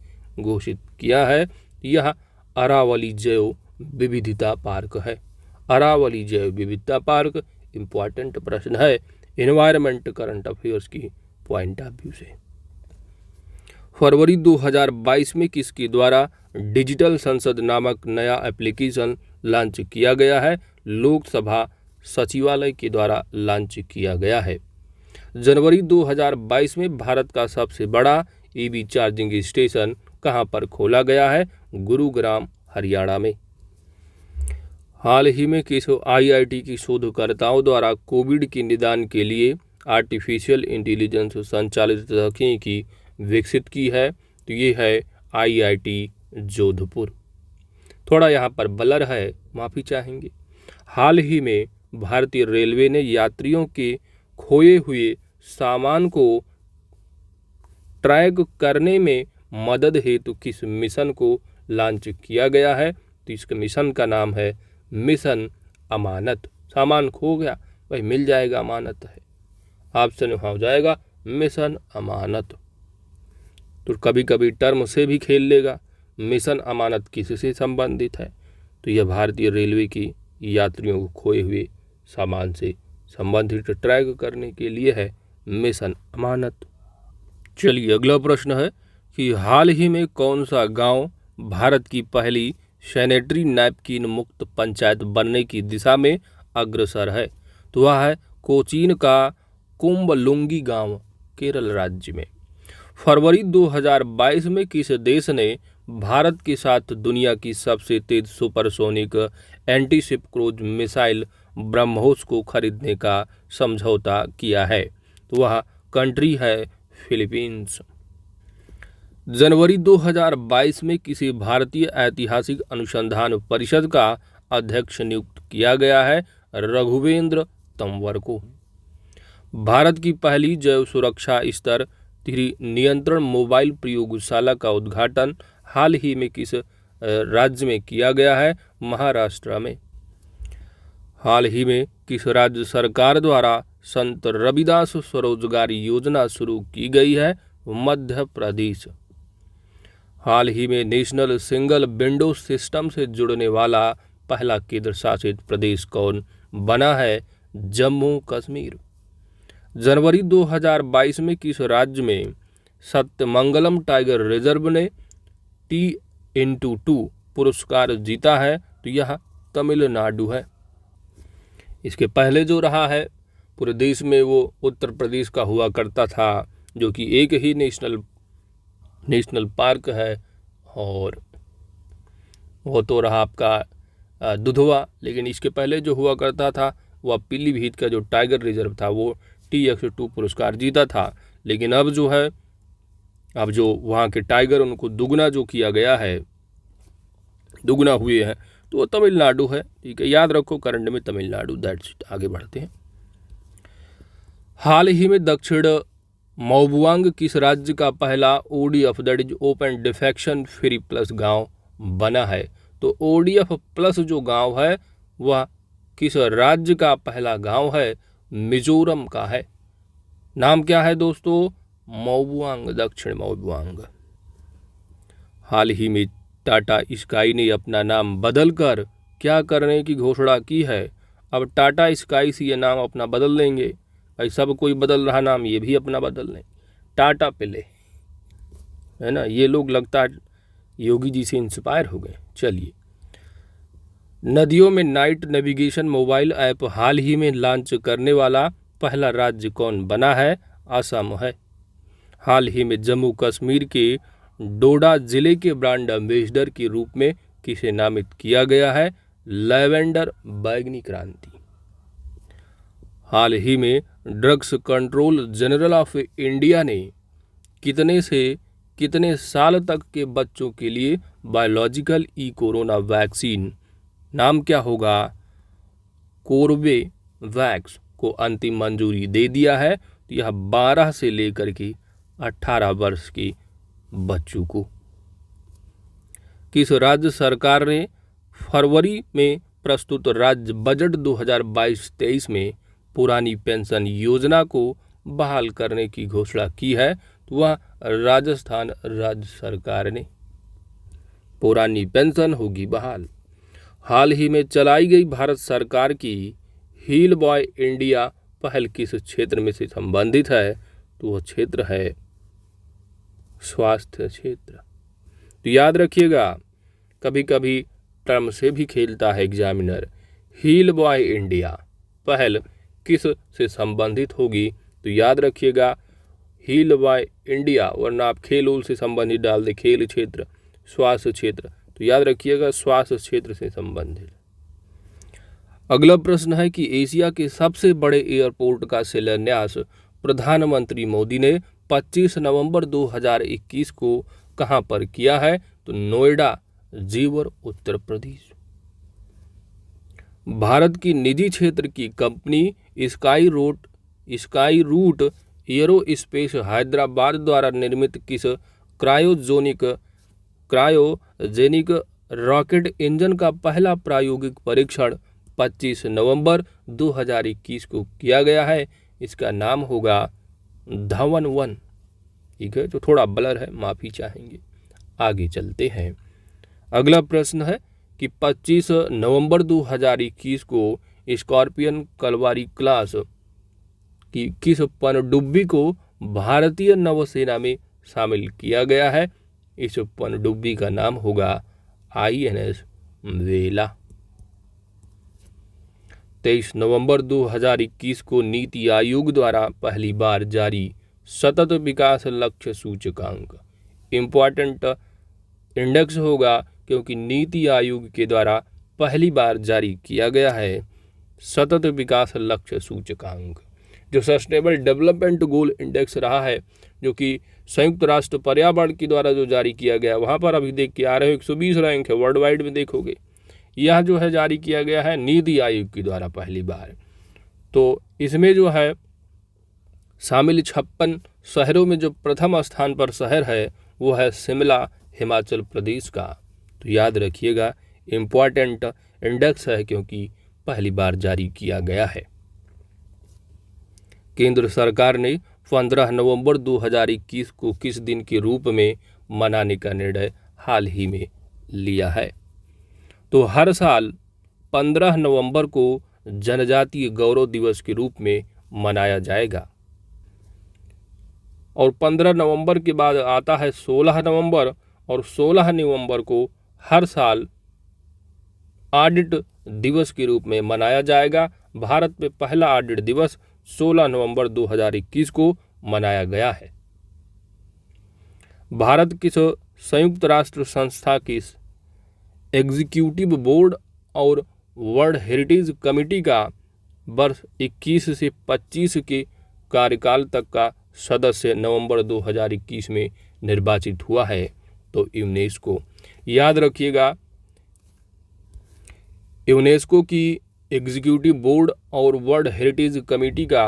घोषित किया है? यह अरावली जैव विविधता पार्क है। अरावली जैव विविधता पार्क। इंपॉर्टेंट प्रश्न है एनवायरमेंट करंट अफेयर्स की पॉइंट ऑफ व्यू से। फरवरी 2022 में किसके द्वारा डिजिटल संसद नामक नया एप्लीकेशन लॉन्च किया गया है? लोकसभा सचिवालय के द्वारा लॉन्च किया गया है। जनवरी 2022 में भारत का सबसे बड़ा ईवी चार्जिंग स्टेशन कहां पर खोला गया है? गुरुग्राम हरियाणा में। हाल ही में किस IIT की शोधकर्ताओं द्वारा कोविड के निदान के लिए आर्टिफिशियल इंटेलिजेंस संचालित तकनीकी विकसित की है? तो ये है IIT जोधपुर। थोड़ा यहाँ पर ब्लर है, माफ़ी चाहेंगे। हाल ही में भारतीय रेलवे ने यात्रियों के खोए हुए सामान को ट्रैक करने में मदद हेतु किस मिशन को लॉन्च किया गया है? तो इस मिशन का नाम है मिशन अमानत। सामान खो गया, भाई मिल जाएगा, अमानत है। ऑप्शन वहाँ हो जाएगा मिशन अमानत। तो कभी कभी टर्म से भी खेल लेगा। मिशन अमानत किससे संबंधित है? तो यह भारतीय रेलवे की यात्रियों को खोए हुए सामान से संबंधित ट्रैक करने के लिए है मिशन अमानत। चलिए अगला प्रश्न है कि हाल ही में कौन सा गांव भारत की पहली सैनिटरी नैपकिन मुक्त पंचायत बनने की दिशा में अग्रसर है? तो वह है कोचीन का कुंबलुंगी गांव, केरल राज्य में। फरवरी 2022 में किस देश ने भारत के साथ दुनिया की सबसे तेज supersonic antiship cruise missile BrahMos को खरीदने का समझौता किया है? तो वह कंट्री है फिलीपींस। जनवरी 2022 में किसी भारतीय ऐतिहासिक अनुसंधान परिषद का अध्यक्ष नियुक्त किया गया है रघुवेंद्र तंवर को। भारत की पहली जैव सुरक्षा स्तर 3 नियंत्रण मोबाइल प्रयोगशाला का उद्घाटन हाल ही में किस राज्य में किया गया है? महाराष्ट्र में। हाल ही में किस राज्य सरकार द्वारा संत रविदास स्वरोजगार योजना शुरू की गई है? मध्य प्रदेश। हाल ही में नेशनल सिंगल विंडो सिस्टम से जुड़ने वाला पहला केंद्र शासित प्रदेश कौन बना है? जम्मू कश्मीर। जनवरी 2022 में किस राज्य में सत्यमंगलम टाइगर रिजर्व ने T/2 पुरस्कार जीता है? तो यह तमिलनाडु है। इसके पहले जो रहा है पूरे देश में वो उत्तर प्रदेश का हुआ करता था, जो कि एक ही नेशनल पार्क है, और वो तो रहा आपका दुधवा। लेकिन इसके पहले जो हुआ करता था वह पीलीभीत का जो टाइगर रिजर्व था वो T/2 पुरस्कार जीता था। लेकिन अब जो वहाँ के टाइगर उनको दुगना जो किया गया है, दुगना हुए हैं, तो वो तमिलनाडु है। ठीक है, याद रखो करंट में तमिलनाडु। That's it. आगे बढ़ते हैं। हाल ही में दक्षिण मोबुआंग किस राज्य का पहला ODF that is open defection free plus गांव बना है? तो ODF प्लस जो गांव है वह किस राज्य का पहला गांव है? मिजोरम का है। नाम क्या है दोस्तों? मोबुआंग, दक्षिण मोबुआंग। हाल ही में टाटा स्काई ने अपना नाम बदलकर क्या करने की घोषणा की है? अब टाटा स्काई से ये नाम अपना बदल लेंगे। भाई सब कोई बदल रहा नाम, ये भी अपना बदल लें, टाटा पिले, है ना। ये लोग लगता है योगी जी से इंस्पायर हो गए। चलिए, नदियों में नाइट नेविगेशन मोबाइल ऐप हाल ही में लॉन्च करने वाला पहला राज्य कौन बना है? असम है। हाल ही में जम्मू कश्मीर के डोडा जिले के ब्रांड एम्बेसडर के रूप में किसे नामित किया गया है? लैवेंडर बैगनी क्रांति। हाल ही में drugs control general of India ने कितने से कितने साल तक के बच्चों के लिए बायोलॉजिकल कोरोना वैक्सीन, नाम क्या होगा, कोर्बेवैक्स को अंतिम मंजूरी दे दिया है? तो यह 12 से लेकर के 18 वर्ष के बच्चों को। किस राज्य सरकार ने फरवरी में प्रस्तुत राज्य बजट 2022-23 में पुरानी पेंशन योजना को बहाल करने की घोषणा की है? तो वह राजस्थान राज्य सरकार ने। पुरानी पेंशन होगी बहाल। हाल ही में चलाई गई भारत सरकार की हील बॉय इंडिया पहल किस क्षेत्र में से संबंधित है? तो वह क्षेत्र है स्वास्थ्य क्षेत्र। तो याद रखिएगा, कभी कभी टर्म से भी खेलता है एग्जामिनर। हील बॉय इंडिया पहल किस से संबंधित होगी? तो याद रखिएगा हील बॉय इंडिया, वरना आप खेल उल से संबंधित डाल दे, खेल क्षेत्र, स्वास्थ्य क्षेत्र। तो याद रखिएगा स्वास्थ्य क्षेत्र से संबंधित। अगला प्रश्न है कि एशिया के सबसे बड़े एयरपोर्ट का शिलान्यास प्रधानमंत्री मोदी ने 25 नवंबर 2021 को कहां पर किया है? तो नोएडा, जेवर, उत्तर प्रदेश। भारत की निजी क्षेत्र की company Skyroot Aerospace Hyderabad द्वारा निर्मित किस क्रायोजेनिक रॉकेट इंजन का पहला प्रायोगिक परीक्षण 25 नवंबर 2021 को किया गया है? इसका नाम होगा धवन 1। ठीक है, तो थोड़ा ब्लर है, माफ़ी चाहेंगे। आगे चलते हैं। अगला प्रश्न है कि 25 नवंबर 2021 को स्कॉर्पियन कलवारी क्लास की किस पनडुब्बी को भारतीय नौसेना में शामिल किया गया है? इस पनडुब्बी का नाम होगा INS वेला। 23 नवंबर 2021 को नीति आयोग द्वारा पहली बार जारी सतत विकास लक्ष्य सूचकांक इम्पॉर्टेंट इंडेक्स होगा, क्योंकि नीति आयोग के द्वारा पहली बार जारी किया गया है सतत विकास लक्ष्य सूचकांक। जो सस्टेनेबल डेवलपमेंट गोल इंडेक्स रहा है, जो कि संयुक्त राष्ट्र पर्यावरण के द्वारा जो जारी किया गया, वहाँ पर अभी देख के आ रहे हो 120 रैंक है वर्ल्ड वाइड में, देखोगे यह जो है जारी किया गया है नीति आयोग के द्वारा पहली बार। तो इसमें जो है शामिल 56 शहरों में जो प्रथम स्थान पर शहर है वो है शिमला, हिमाचल प्रदेश का। तो याद रखिएगा इम्पॉर्टेंट इंडेक्स है, क्योंकि पहली बार जारी किया गया है। केंद्र सरकार ने 15 नवंबर 2021 को किस दिन के रूप में मनाने का निर्णय हाल ही में लिया है? तो हर साल 15 नवंबर को जनजातीय गौरव दिवस के रूप में मनाया जाएगा। और 15 नवंबर के बाद आता है 16 नवंबर, और 16 नवंबर को हर साल ऑडिट दिवस के रूप में मनाया जाएगा। भारत में पहला ऑडिट दिवस 16 नवंबर 2021 को मनाया गया है। भारत किस संयुक्त राष्ट्र संस्था की एग्जीक्यूटिव बोर्ड और वर्ल्ड हेरिटेज कमेटी का वर्ष 21 से 25 के कार्यकाल तक का सदस्य नवंबर 2021 में निर्वाचित हुआ है? तो यूनेस्को। याद रखिएगा यूनेस्को की एग्जीक्यूटिव बोर्ड और वर्ल्ड हेरिटेज कमेटी का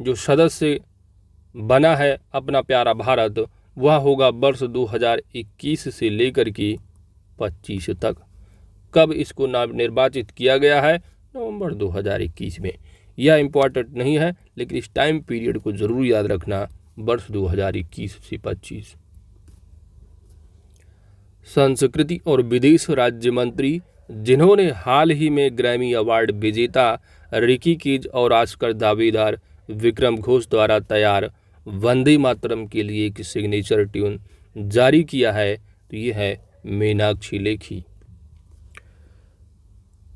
जो सदस्य बना है अपना प्यारा भारत, वह होगा वर्ष 2021 से लेकर के 25 तक। कब इसको निर्वाचित किया गया है? नवंबर 2021 में। यह इम्पॉर्टेंट नहीं है, लेकिन इस टाइम पीरियड को जरूर याद रखना, वर्ष 2021 से 25। संस्कृति और विदेश राज्य मंत्री जिन्होंने हाल ही में ग्रैमी अवार्ड विजेता रिकी किज और ऑस्कर दावेदार विक्रम घोष द्वारा तैयार वंदे मातरम के लिए एक सिग्नेचर ट्यून जारी किया है, तो ये है मीनाक्षी लेखी।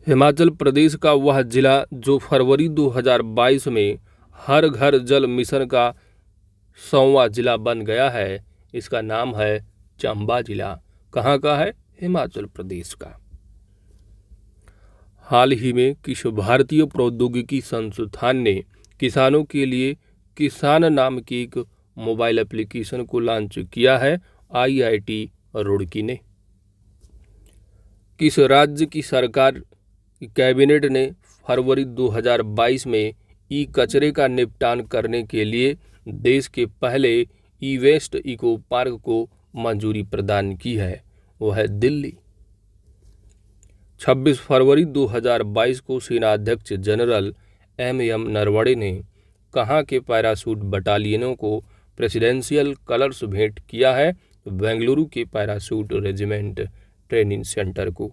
हिमाचल प्रदेश का वह जिला जो फरवरी 2022 में हर घर जल मिशन का 100वां जिला बन गया है, इसका नाम है चंबा जिला। कहाँ का है? हिमाचल प्रदेश का। हाल ही में किस भारतीय प्रौद्योगिकी संस्थान ने किसानों के लिए किसान नाम की एक मोबाइल एप्लीकेशन को लॉन्च किया है? IIT रुड़की ने। किस राज्य की सरकार कैबिनेट ने फरवरी 2022 में ई कचरे का निपटान करने के लिए देश के पहले ई वेस्ट इको पार्क को मंजूरी प्रदान की है? वो है दिल्ली। 26 फरवरी 2022 को सेना अध्यक्ष जनरल MM नरवणे ने कहाँ के पैराशूट बटालियनों को प्रेसिडेंशियल कलर्स भेंट किया है? बेंगलुरु के पैराशूट रेजिमेंट ट्रेनिंग सेंटर को।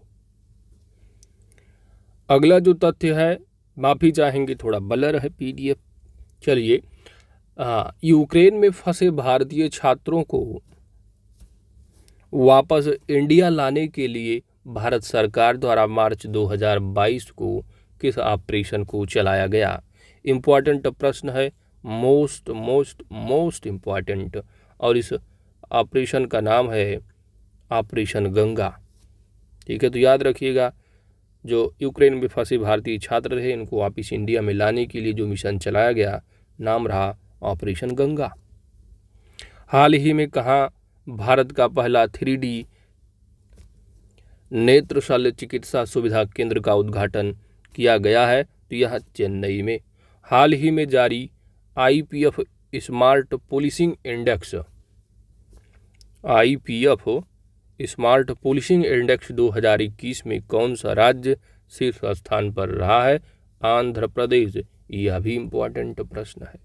अगला जो तथ्य है, माफ़ी चाहेंगे थोड़ा ब्लर है PDF। चलिए, यूक्रेन में फंसे भारतीय छात्रों को वापस इंडिया लाने के लिए भारत सरकार द्वारा मार्च 2022 को किस ऑपरेशन को चलाया गया? इम्पॉर्टेंट प्रश्न है, मोस्ट इम्पॉर्टेंट, और इस ऑपरेशन का नाम है ऑपरेशन गंगा। ठीक है, तो याद रखिएगा जो यूक्रेन में फंसे भारतीय छात्र रहे, इनको वापस इंडिया में लाने के लिए जो मिशन चलाया गया, नाम रहा ऑपरेशन गंगा। हाल ही में कहाँ भारत का पहला 3D नेत्र शल्य चिकित्सा सुविधा केंद्र का उद्घाटन किया गया है? तो यह चेन्नई में। हाल ही में जारी IPF smart policing index, IPF smart policing index 2021 में कौन सा राज्य शीर्ष स्थान पर रहा है? आंध्र प्रदेश। यह भी इम्पोर्टेंट प्रश्न है।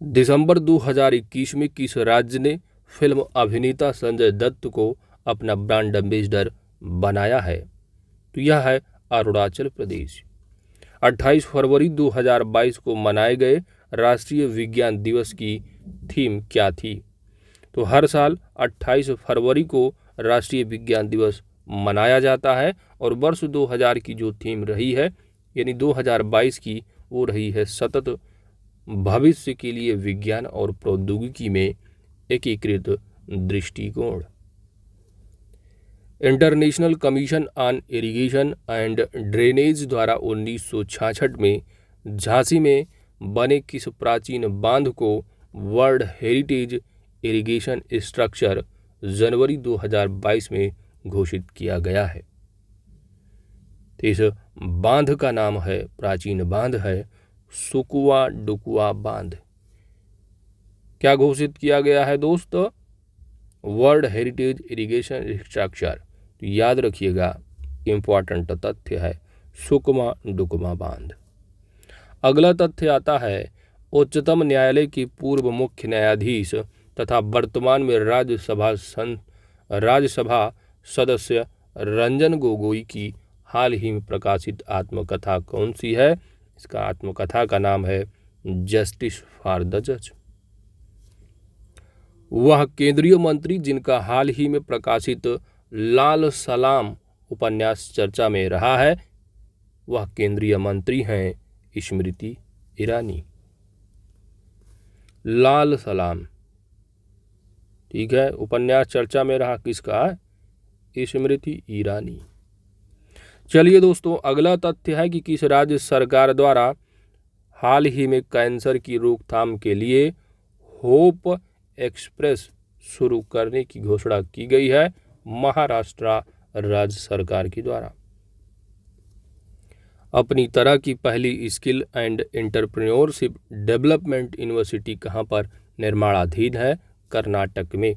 दिसंबर 2021 में किस राज्य ने फिल्म अभिनेता संजय दत्त को अपना ब्रांड एम्बेसडर बनाया है? तो यह है अरुणाचल प्रदेश। 28 फरवरी 2022 को मनाए गए राष्ट्रीय विज्ञान दिवस की थीम क्या थी? तो हर साल 28 फरवरी को राष्ट्रीय विज्ञान दिवस मनाया जाता है और वर्ष 2000 की जो थीम रही है यानी 2022 की वो रही है सतत भविष्य के लिए विज्ञान और प्रौद्योगिकी में एकीकृत दृष्टिकोण। International commission on irrigation and drainage द्वारा 1966 में झांसी में बने किस प्राचीन बांध को वर्ल्ड हेरिटेज इरिगेशन स्ट्रक्चर जनवरी 2022 में घोषित किया गया है? तो इस बांध का नाम है, प्राचीन बांध है सुकुवा डुकुआ बांध। क्या घोषित किया गया है दोस्तों? World heritage irrigation structure. तो याद रखिएगा, इंपॉर्टेंट तथ्य है सुकमा डुकमा बांध। अगला तथ्य आता है उच्चतम न्यायालय की पूर्व मुख्य न्यायाधीश तथा वर्तमान में राज्यसभा सदस्य रंजन गोगोई की हाल ही में प्रकाशित आत्मकथा कौन सी है? इसका आत्मकथा का नाम है जस्टिस फॉर द जज। वह केंद्रीय मंत्री जिनका हाल ही में प्रकाशित लाल सलाम उपन्यास चर्चा में रहा है, वह केंद्रीय मंत्री हैं स्मृति ईरानी। लाल सलाम, ठीक है, उपन्यास चर्चा में रहा किसका? स्मृति ईरानी। चलिए दोस्तों, अगला तथ्य है कि किस राज्य सरकार द्वारा हाल ही में कैंसर की रोकथाम के लिए होप एक्सप्रेस शुरू करने की घोषणा की गई है? महाराष्ट्र राज्य सरकार के द्वारा। अपनी तरह की पहली skill and entrepreneurship development university कहां पर निर्माणाधीन है? कर्नाटक में।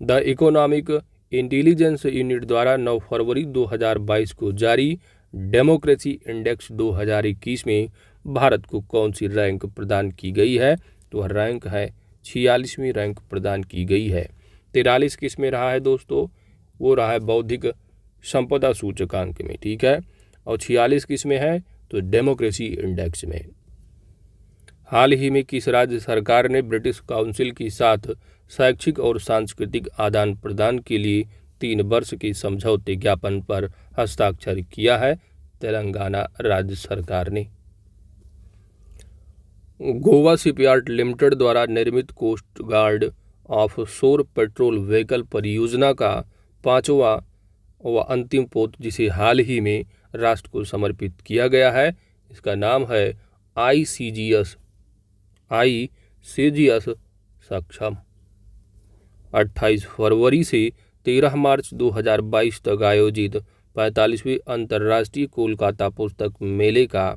द इकोनॉमिक इंटेलिजेंस यूनिट द्वारा 9 फरवरी 2022 को जारी डेमोक्रेसी इंडेक्स 2021 में भारत को कौन सी रैंक प्रदान की गई है? तो रैंक है 46वीं रैंक प्रदान की गई है। 43 किस में रहा है दोस्तों? वो रहा है बौद्धिक संपदा सूचकांक में, ठीक है, और 46 किस में है? तो डेमोक्रेसी इंडेक्स में। हाल ही में किस राज्य सरकार ने ब्रिटिश काउंसिल के साथ शैक्षिक और सांस्कृतिक आदान प्रदान के लिए 3 वर्ष के समझौते ज्ञापन पर हस्ताक्षर किया है? तेलंगाना राज्य सरकार ने। गोवा शिपयार्ड लिमिटेड द्वारा निर्मित coast guard offshore patrol vehicle परियोजना का 5वां व अंतिम पोत जिसे हाल ही में राष्ट्र को समर्पित किया गया है, इसका नाम है ICGS सक्षम। 28 फरवरी से 13 मार्च 2022 तक आयोजित 45वीं अंतर्राष्ट्रीय कोलकाता पुस्तक मेले का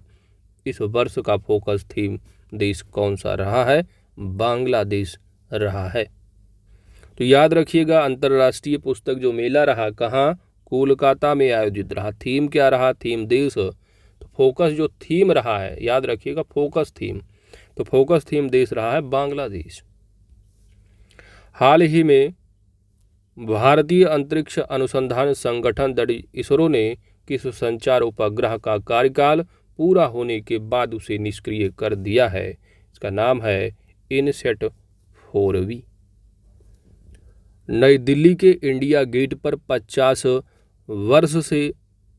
इस वर्ष का फोकस थीम देश कौन सा रहा है? बांग्लादेश रहा है। तो याद रखिएगा, अंतर्राष्ट्रीय पुस्तक जो मेला रहा कहाँ? कोलकाता में आयोजित रहा। थीम क्या रहा? थीम देश। तो फोकस जो थीम रहा है, याद रखिएगा, फोकस थीम, तो फोकस थीम देश रहा है बांग्लादेश। हाल ही में भारतीय अंतरिक्ष अनुसंधान संगठन इसरो ने किस संचार उपग्रह का कार्यकाल पूरा होने के बाद उसे निष्क्रिय कर दिया है? इसका नाम है इनसेट 4V। नई दिल्ली के इंडिया गेट पर 50 वर्ष से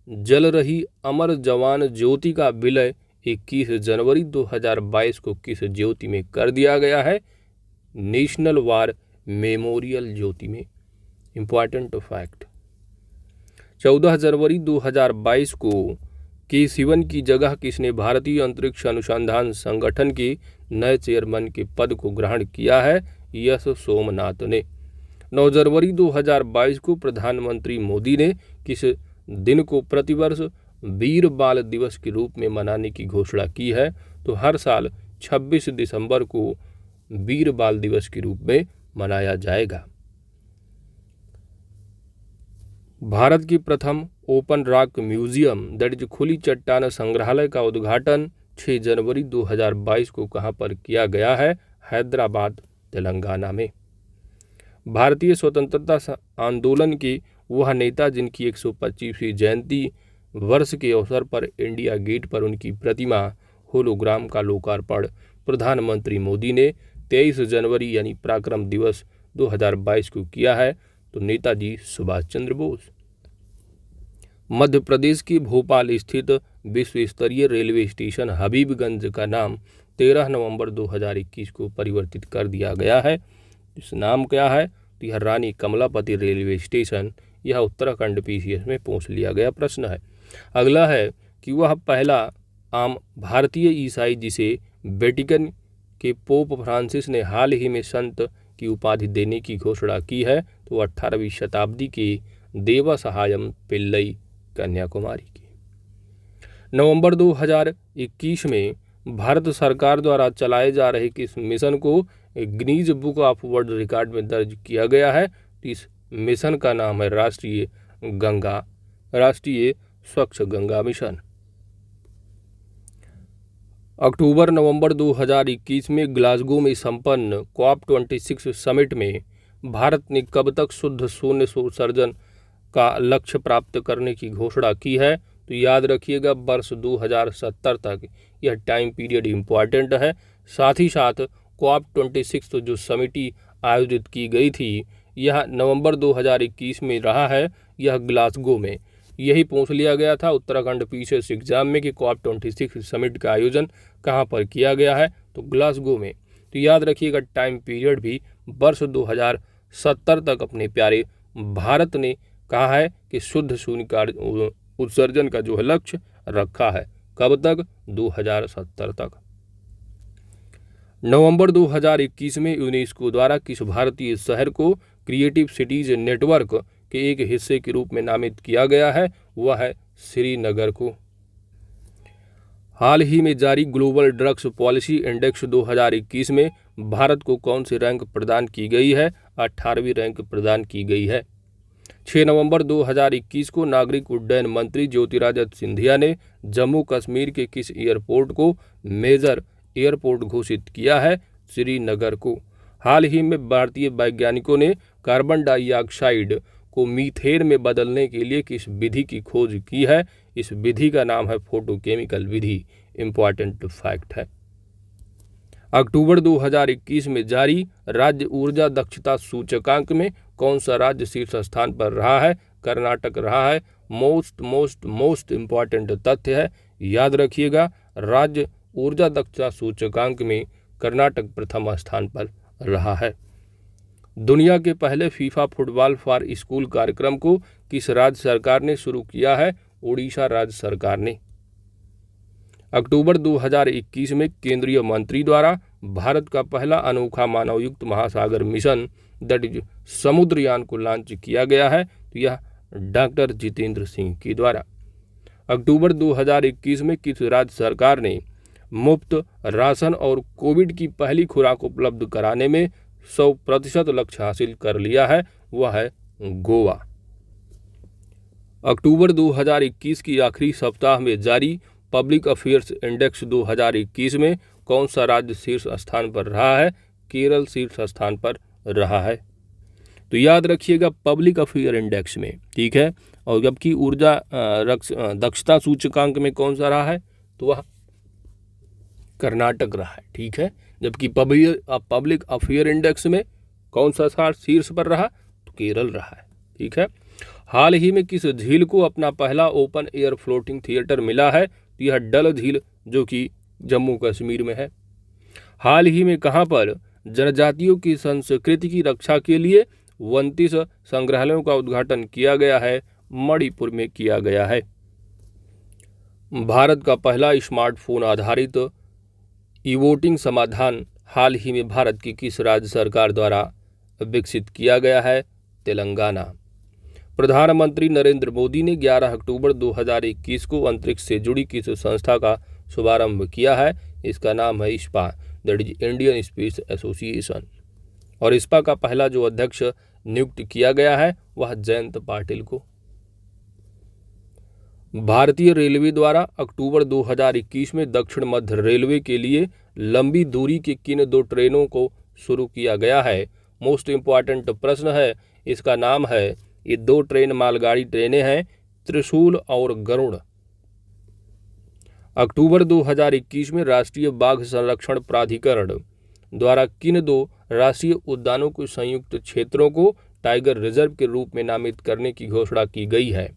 जल रही अमर जवान ज्योति का विलय 21 जनवरी 2022 को किस ज्योति में कर दिया गया है? नेशनल वार मेमोरियल ज्योति में। इंपॉर्टेंट फैक्ट, 14 जनवरी 2022 को के की जगह किसने भारतीय अंतरिक्ष अनुसंधान संगठन के नए चेयरमैन के पद को ग्रहण किया है? यश सोमनाथ ने। 9 जनवरी 2022 को प्रधानमंत्री मोदी ने किस दिन को प्रतिवर्ष वीर बाल दिवस के रूप में मनाने की घोषणा की है? तो हर साल 26 दिसंबर को वीर बाल दिवस के रूप में मनाया जाएगा। भारत की प्रथम open rock museum that is खुली चट्टान संग्रहालय का उद्घाटन 6 जनवरी 2022 को कहां पर किया गया है? हैदराबाद, तेलंगाना में। भारतीय स्वतंत्रता आंदोलन के वह नेता जिनकी 125वीं जयंती वर्ष के अवसर पर इंडिया गेट पर उनकी प्रतिमा होलोग्राम का लोकार्पण प्रधानमंत्री मोदी ने 23 जनवरी यानी पराक्रम दिवस 2022 को किया है, तो नेताजी सुभाष चंद्र बोस। मध्य प्रदेश के भोपाल स्थित विश्व स्तरीय रेलवे स्टेशन हबीबगंज का नाम 13 नवंबर 2021 को परिवर्तित कर दिया गया है। इस नाम क्या है? तो यह रानी कमलापति रेलवे स्टेशन, यह उत्तराखंड PCS में पूछ लिया गया प्रश्न है। अगला है कि वह पहला आम भारतीय ईसाई जिसे वेटिकन के पोप फ्रांसिस ने हाल ही में संत की उपाधि देने की घोषणा की है, तो 18वीं शताब्दी के देवसहायम पिल्लई, कन्याकुमारी की। नवंबर 2021 में भारत सरकार द्वारा चलाए जा रहे किस मिशन को Guinness book of world record में दर्ज किया गया है? तो इस मिशन का नाम है राष्ट्रीय स्वच्छ गंगा मिशन। अक्टूबर नवंबर 2021 में ग्लासगो में संपन्न COP26 समिट में भारत ने कब तक शुद्ध शून्य उत्सर्जन का लक्ष्य प्राप्त करने की घोषणा की है? तो याद रखिएगा वर्ष 2070 तक। यह टाइम पीरियड इम्पॉर्टेंट है। साथ ही साथ COP26 जो समिति आयोजित की गई थी, यह नवंबर 2021 में रहा है, यह ग्लासगो में। यही पूछ लिया गया था उत्तराखंड PCS एग्जाम में कि COP26 समिट का आयोजन कहाँ पर किया गया है? तो ग्लासगो में। तो याद रखिएगा टाइम पीरियड भी वर्ष 2070 तक अपने प्यारे भारत ने कहा है कि शुद्ध शून्य उत्सर्जन का जो है लक्ष्य रखा है। कब तक? 2070 तक। नवंबर 2021 में यूनेस्को द्वारा किस भारतीय शहर को क्रिएटिव सिटीज नेटवर्क के एक हिस्से के रूप में नामित किया गया है? वह है श्रीनगर को। हाल ही में जारी ग्लोबल ड्रग्स पॉलिसी इंडेक्स 2021 में भारत को कौन सी रैंक प्रदान की गई है? 18वीं रैंक प्रदान की गई है। 6 नवंबर 2021 को नागरिक उड्डयन मंत्री ज्योतिरादित्य सिंधिया ने जम्मू कश्मीर के किस एयरपोर्ट को मेजर एयरपोर्ट घोषित किया है? श्रीनगर को। हाल ही में भारतीय वैज्ञानिकों ने कार्बन डाइऑक्साइड को मीथेन में बदलने के लिए किस विधि की खोज की है? इस विधि का नाम है फोटोकेमिकल विधि। इंपॉर्टेंट फैक्ट है। अक्टूबर 2021 में जारी राज्य ऊर्जा दक्षता सूचकांक में कौन सा राज्य शीर्ष स्थान पर रहा है? कर्नाटक रहा है। मोस्ट इंपॉर्टेंट तथ्य है, याद रखिएगा राज्य ऊर्जा दक्षता सूचकांक में कर्नाटक प्रथम स्थान पर रहा है। दुनिया के पहले फीफा फुटबॉल फॉर स्कूल कार्यक्रम को किस राज्य सरकार ने शुरू किया है? उड़ीसा राज्य सरकार ने। अक्टूबर 2021 में केंद्रीय मंत्री द्वारा भारत का पहला अनोखा मानवयुक्त महासागर मिशन दैट इज समुद्रयान को लॉन्च किया गया है, तो यह डॉक्टर जितेंद्र सिंह के द्वारा। अक्टूबर 2021 में किस राज्य सरकार ने मुफ्त राशन और कोविड की पहली खुराक उपलब्ध कराने में 100% लक्ष्य हासिल कर लिया है? वह है गोवा। अक्टूबर 2021 की आखिरी सप्ताह में जारी पब्लिक अफेयर्स इंडेक्स 2021 में कौन सा राज्य शीर्ष स्थान पर रहा है? केरल शीर्ष स्थान पर रहा है। तो याद रखिएगा पब्लिक अफेयर इंडेक्स में, ठीक है। और जबकि ऊर्जा दक्षता सूचकांक में कौन सा रहा है? तो वह कर्नाटक रहा है, ठीक है। जबकि पब्लिक अफेयर इंडेक्स में कौन सा शीर्ष पर रहा? तो केरल रहा है, ठीक है। हाल ही में किस झील को अपना पहला ओपन एयर फ्लोटिंग थिएटर मिला है? तो यह डल झील जो कि जम्मू कश्मीर में है। हाल ही में कहां पर जनजातियों की संस्कृति की रक्षा के लिए 29 संग्रहालयों का उद्घाटन किया गया है? मणिपुर में किया गया है। भारत का पहला स्मार्टफोन आधारित ई-वोटिंग समाधान हाल ही में भारत की किस राज्य सरकार द्वारा विकसित किया गया है? तेलंगाना। प्रधानमंत्री नरेंद्र मोदी ने 11 अक्टूबर 2021 को अंतरिक्ष से जुड़ी किस संस्था का शुभारंभ किया है? इसका नाम है ISPA, that is Indian space association. और ISPA का पहला जो अध्यक्ष नियुक्त किया गया है वह जयंत पाटिल को। भारतीय रेलवे द्वारा अक्टूबर 2021 में दक्षिण मध्य रेलवे के लिए लंबी दूरी की किन 2 ट्रेनों को शुरू किया गया है? मोस्ट इम्पॉर्टेंट प्रश्न है, इसका नाम है, ये 2 ट्रेन मालगाड़ी ट्रेनें हैं, त्रिशूल और गरुड़। अक्टूबर 2021 में राष्ट्रीय बाघ संरक्षण प्राधिकरण द्वारा किन 2 राष्ट्रीय उद्यानों के संयुक्त क्षेत्रों को टाइगर रिजर्व के रूप में नामित करने की घोषणा की गई है?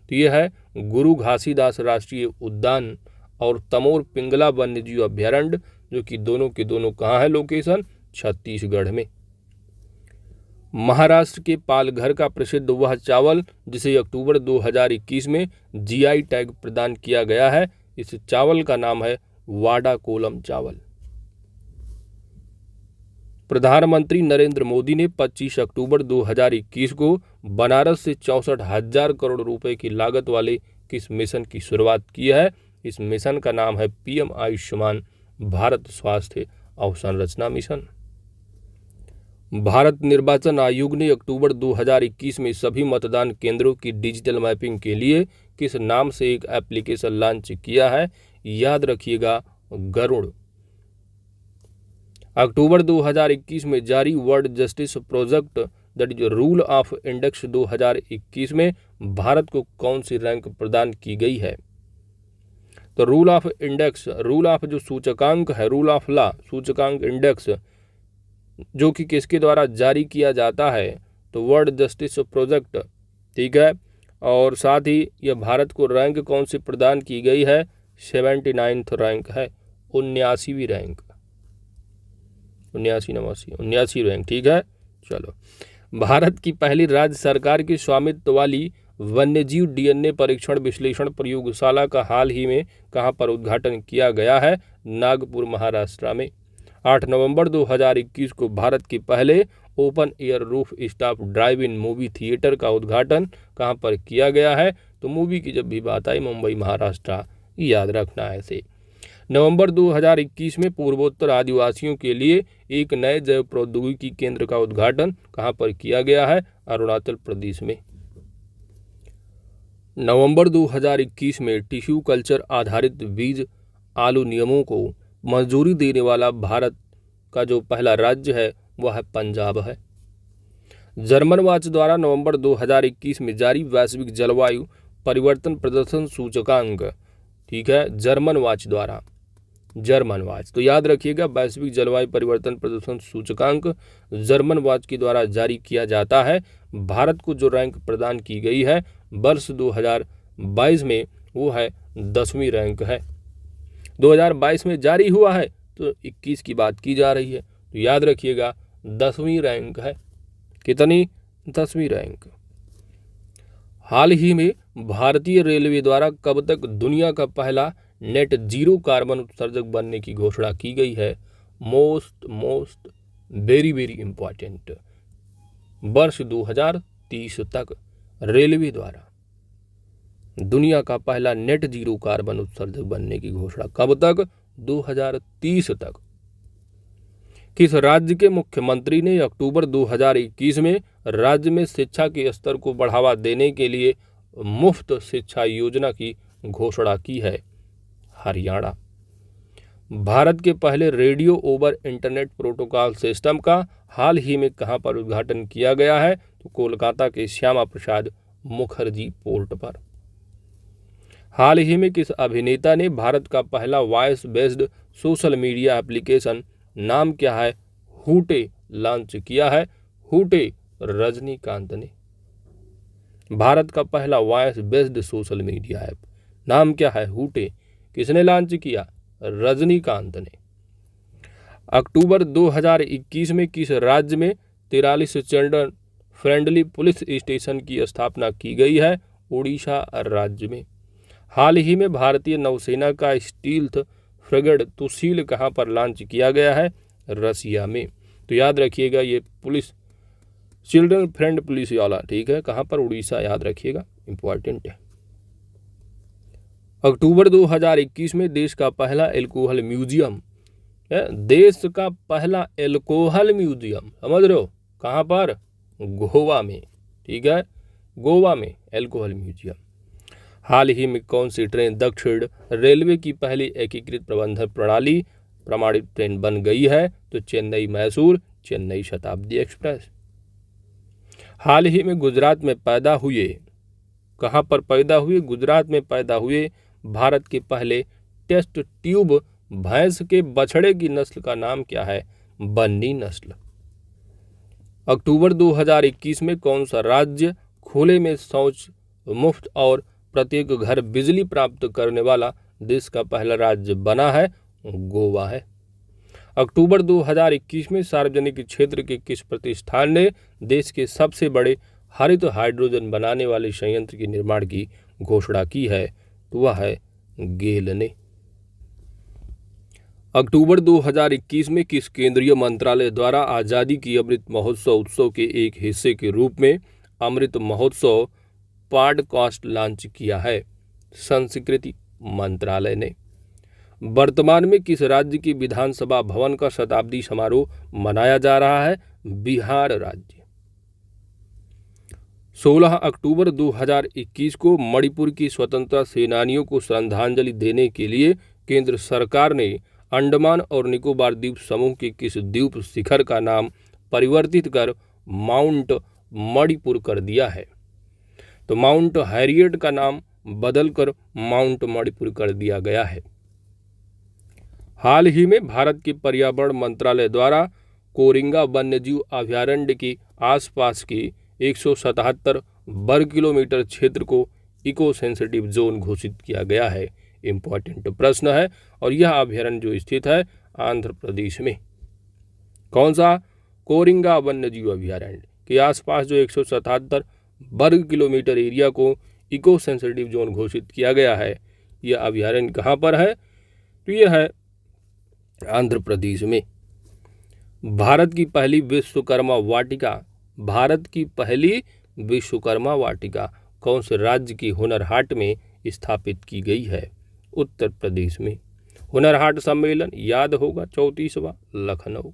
तो यह है गुरु घासीदास राष्ट्रीय उद्यान और तमोर पिंगला वन्यजीव अभ्यारण्य, जो कि दोनों के दोनों कहाँ है लोकेशन? छत्तीसगढ़ में। महाराष्ट्र के पालघर का प्रसिद्ध वह चावल जिसे अक्टूबर 2021 में जीआई टैग प्रदान किया गया है, इस चावल का नाम है वाडा कोलम चावल। प्रधानमंत्री नरेंद्र मोदी ने 25 अक्टूबर 2021 को बनारस से 64,000 करोड़ रुपए की लागत वाले किस मिशन की शुरुआत की है? इस मिशन का नाम है पीएम आयुष्मान भारत स्वास्थ्य अवसंरचना मिशन। भारत निर्वाचन आयोग ने अक्टूबर 2021 में सभी मतदान केंद्रों की डिजिटल मैपिंग के लिए किस नाम से एक एप्लीकेशन लॉन्च किया है? याद रखिएगा, गरुड़। अक्टूबर 2021 में जारी world justice project that is rule of index 2021 में भारत को कौन सी रैंक प्रदान की गई है? तो rule of index, rule of जो सूचकांक है, रूल ऑफ लॉ सूचकांक इंडेक्स, जो कि किसके द्वारा जारी किया जाता है? तो वर्ल्ड जस्टिस प्रोजेक्ट, ठीक है। और साथ ही यह भारत को रैंक कौन सी प्रदान की गई है? 79th रैंक है, 79वीं रैंक, 79 रैंक, ठीक है। चलो, भारत की पहली राज्य सरकार की स्वामित्व वाली वन्यजीव डीएनए परीक्षण विश्लेषण प्रयोगशाला का हाल ही में कहां पर उद्घाटन किया गया है? नागपुर, महाराष्ट्र में। 8 नवंबर 2021 को भारत के पहले open air roof top drive इन मूवी थिएटर का उद्घाटन कहां पर किया गया है? तो मूवी की जब भी बात आई, मुंबई, महाराष्ट्र, याद रखना है इसे। नवंबर 2021 में पूर्वोत्तर आदिवासियों के लिए एक नए जैव प्रौद्योगिकी केंद्र का उद्घाटन कहां पर किया गया है? अरुणाचल प्रदेश में। नवंबर 2021 में टिश्यू कल्चर आधारित बीज आलू नियमों को मंजूरी देने वाला भारत का जो पहला राज्य है वह है पंजाब है। जर्मन वॉच द्वारा नवंबर 2021 में जारी वैश्विक जलवायु परिवर्तन प्रदर्शन सूचकांक, ठीक है, जर्मन वॉच द्वारा, जर्मन वॉच, तो याद रखिएगा वैश्विक जलवायु परिवर्तन प्रदर्शन सूचकांक जर्मन वॉच के द्वारा जारी किया जाता है। भारत को जो रैंक प्रदान की गई है वर्ष 2022 में वो है 10वीं रैंक है। 2022 में जारी हुआ है तो 21 की बात की जा रही है, तो याद रखिएगा 10वीं रैंक है। कितनी? 10वीं रैंक। हाल ही में भारतीय रेलवे द्वारा कब तक दुनिया का पहला नेट जीरो कार्बन उत्सर्जक बनने की घोषणा की गई है? मोस्ट वेरी वेरी इंपॉर्टेंट, वर्ष 2030 तक रेलवे द्वारा दुनिया का पहला नेट जीरो कार्बन उत्सर्जक बनने की घोषणा कब तक? 2030 तक। किस राज्य के मुख्यमंत्री ने अक्टूबर 2021 में राज्य में शिक्षा के स्तर को बढ़ावा देने के लिए मुफ्त शिक्षा योजना की घोषणा की है? हरियाणा। भारत के पहले radio over internet protocol system का हाल ही में कहां पर उद्घाटन किया गया है? तो कोलकाता के श्यामा प्रसाद मुखर्जी पोर्ट पर। हाल ही में किस अभिनेता ने भारत का पहला voice based social media application, नाम क्या है, हूटे, लॉन्च किया है? हूटे रजनीकांत ने। भारत का पहला voice based social media app, नाम क्या है? हूटे। किसने लॉन्च किया? रजनीकांत ने। अक्टूबर 2021 में किस राज्य में 43 चिल्ड्रन फ्रेंडली पुलिस स्टेशन की स्थापना की गई है? उड़ीसा राज्य में। हाल ही में भारतीय नौसेना का स्टील्थ फ्रिगेट तुशील कहां पर लॉन्च किया गया है? रसिया में। तो याद रखिएगा ये पुलिस चिल्ड्रन फ्रेंड पुलिस वाला, ठीक है, कहां पर? उड़ीसा, याद रखिएगा, इंपॉर्टेंट है। अक्टूबर 2021 में देश का पहला एल्कोहल म्यूजियम, देश का पहला एल्कोहल म्यूजियम, समझ रहे हो, कहां पर? गोवा में, ठीक है, गोवा में एल्कोहल म्यूजियम। हाल ही में कौन सी ट्रेन दक्षिण रेलवे की पहली एकीकृत प्रबंधन प्रणाली प्रमाणित ट्रेन बन गई है? तो चेन्नई मैसूर चेन्नई शताब्दी एक्सप्रेस। हाल ही में गुजरात में पैदा हुए, कहाँ पर पैदा हुए? गुजरात में पैदा हुए भारत के पहले टेस्ट ट्यूब भैंस के बछड़े की नस्ल का नाम क्या है? बन्नी नस्ल। अक्टूबर 2021 में कौन सा राज्य खुले में शौच मुफ्त और प्रत्येक घर बिजली प्राप्त करने वाला देश का पहला राज्य बना है? गोवा है। अक्टूबर 2021 में सार्वजनिक क्षेत्र के किस प्रतिष्ठान ने देश के सबसे बड़े हरित हाइड्रोजन बनाने वाले संयंत्र के निर्माण की घोषणा की है? तो वह है गेल ने। अक्टूबर 2021 में किस केंद्रीय मंत्रालय द्वारा आज़ादी की अमृत महोत्सव उत्सव के एक हिस्से के रूप में अमृत महोत्सव पॉडकास्ट लॉन्च किया है? संस्कृति मंत्रालय ने। वर्तमान में किस राज्य की विधानसभा भवन का शताब्दी समारोह मनाया जा रहा है? बिहार राज्य। 16 अक्टूबर 2021 को मणिपुर की स्वतंत्रता सेनानियों को श्रद्धांजलि देने के लिए केंद्र सरकार ने अंडमान और निकोबार द्वीप समूह के किस द्वीप शिखर का नाम परिवर्तित कर माउंट मणिपुर कर दिया है? तो माउंट हैरियट का नाम बदलकर माउंट मणिपुर कर दिया गया है। हाल ही में भारत के पर्यावरण मंत्रालय द्वारा कोरिंगा वन्यजीव अभयारण्य के आसपास के 177 वर्ग किलोमीटर क्षेत्र को इको सेंसिटिव जोन घोषित किया गया है। इम्पोर्टेंट प्रश्न है, और यह अभयारण्य जो स्थित है आंध्र प्रदेश में। कौन सा? कोरिंगा वन्यजीव अभयारण्य के आसपास जो 177 वर्ग किलोमीटर एरिया को इको सेंसिटिव जोन घोषित किया गया है, यह अभयारण्य कहाँ पर है? तो यह है आंध्र प्रदेश में। भारत की पहली विश्वकर्मा वाटिका, भारत की पहली विश्वकर्मा वाटिका कौन से राज्य की हुनर हाट में स्थापित की गई है? उत्तर प्रदेश में। हुनर हाट सम्मेलन याद होगा 34वां, लखनऊ।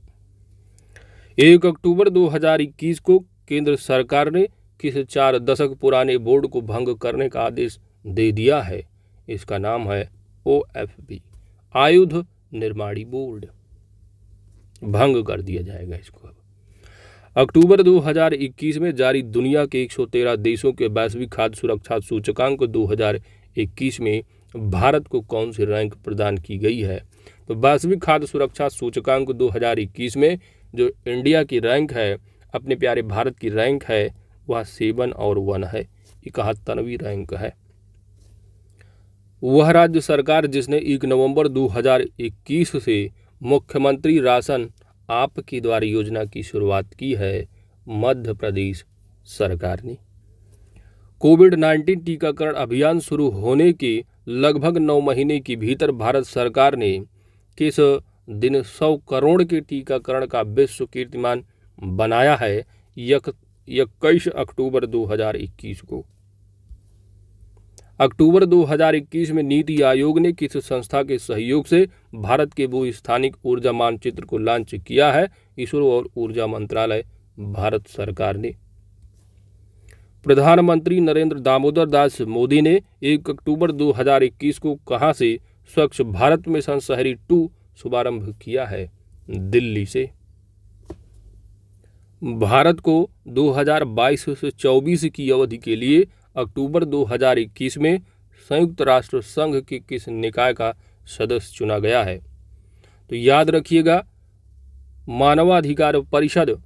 1 अक्टूबर 2021 को केंद्र सरकार ने किस 4 दशक पुराने बोर्ड को भंग करने का आदेश दे दिया है? इसका नाम है OFB, आयुध निर्माणी बोर्ड। भंग कर दिया जाएगा इसको। अक्टूबर 2021 में जारी दुनिया के 113 देशों के वैश्विक खाद्य सुरक्षा सूचकांक 2021 में भारत को कौन सी रैंक प्रदान की गई है? तो वैश्विक खाद्य सुरक्षा सूचकांक 2021 में जो इंडिया की रैंक है, अपने प्यारे भारत की रैंक है, वह 7 और 1 है, 71वीं रैंक है। वह राज्य सरकार जिसने 1 नवंबर 2021 से मुख्यमंत्री राशन आपके द्वारा योजना की शुरुआत की है, मध्य प्रदेश सरकार ने। कोविड-19 टीकाकरण अभियान शुरू होने के लगभग 9 महीने के भीतर भारत सरकार ने किस दिन 100 करोड़ के टीकाकरण का विश्व कीर्तिमान बनाया है? 21 अक्टूबर 2021 को। अक्टूबर 2021 में नीति आयोग ने किस संस्था के सहयोग से भारत के भू-स्थानिक ऊर्जा मानचित्र को लॉन्च किया है? इसरो और ऊर्जा मंत्रालय, भारत सरकार ने। प्रधानमंत्री नरेंद्र दामोदर दास मोदी ने 1 अक्टूबर 2021 को कहां से स्वच्छ भारत मिशन शहरी 2 शुभारंभ किया है? दिल्ली से। भारत को 2022 से 24 की अवधि के लिए अक्टूबर 2021 में संयुक्त राष्ट्र संघ के किस निकाय का सदस्य चुना गया है? तो याद रखिएगा, मानवाधिकार परिषद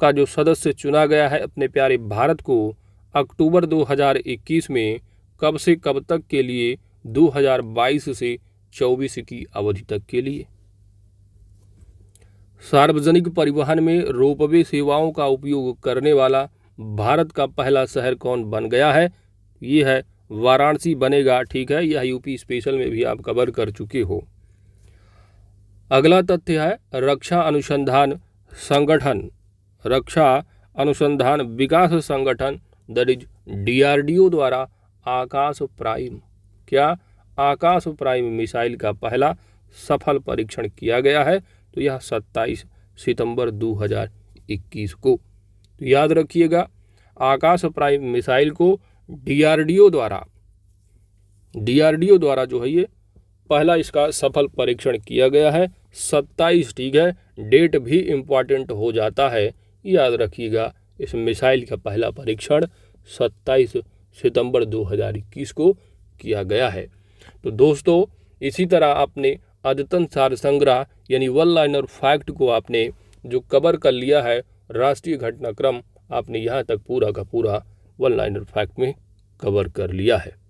का जो सदस्य चुना गया है अपने प्यारे भारत को अक्टूबर 2021 में, कब से कब तक के लिए? 2022 से 24 की अवधि तक के लिए। सार्वजनिक परिवहन में रोपवे सेवाओं का उपयोग करने वाला भारत का पहला शहर कौन बन गया है? ये है वाराणसी बनेगा। ठीक है, यह यूपी स्पेशल में भी आप कवर कर चुके हो। अगला तथ्य है रक्षा अनुसंधान संगठन, रक्षा अनुसंधान विकास संगठन दैट इज DRDO द्वारा आकाश प्राइम, क्या आकाश प्राइम मिसाइल का पहला सफल परीक्षण किया गया है? तो यह 27 सितंबर 2021 को। तो याद रखिएगा, आकाश प्राइम मिसाइल को डीआरडीओ द्वारा जो है ये पहला इसका सफल परीक्षण किया गया है। 27, ठीक है, डेट भी इम्पॉर्टेंट हो जाता है, याद रखिएगा। इस मिसाइल का पहला परीक्षण 27 सितंबर 2021 को किया गया है। तो दोस्तों, इसी तरह आपने अद्यतन सार संग्रह यानी वन लाइनर फैक्ट को आपने जो कवर कर लिया है, राष्ट्रीय घटनाक्रम आपने यहाँ तक पूरा का पूरा वन लाइनर फैक्ट में कवर कर लिया है।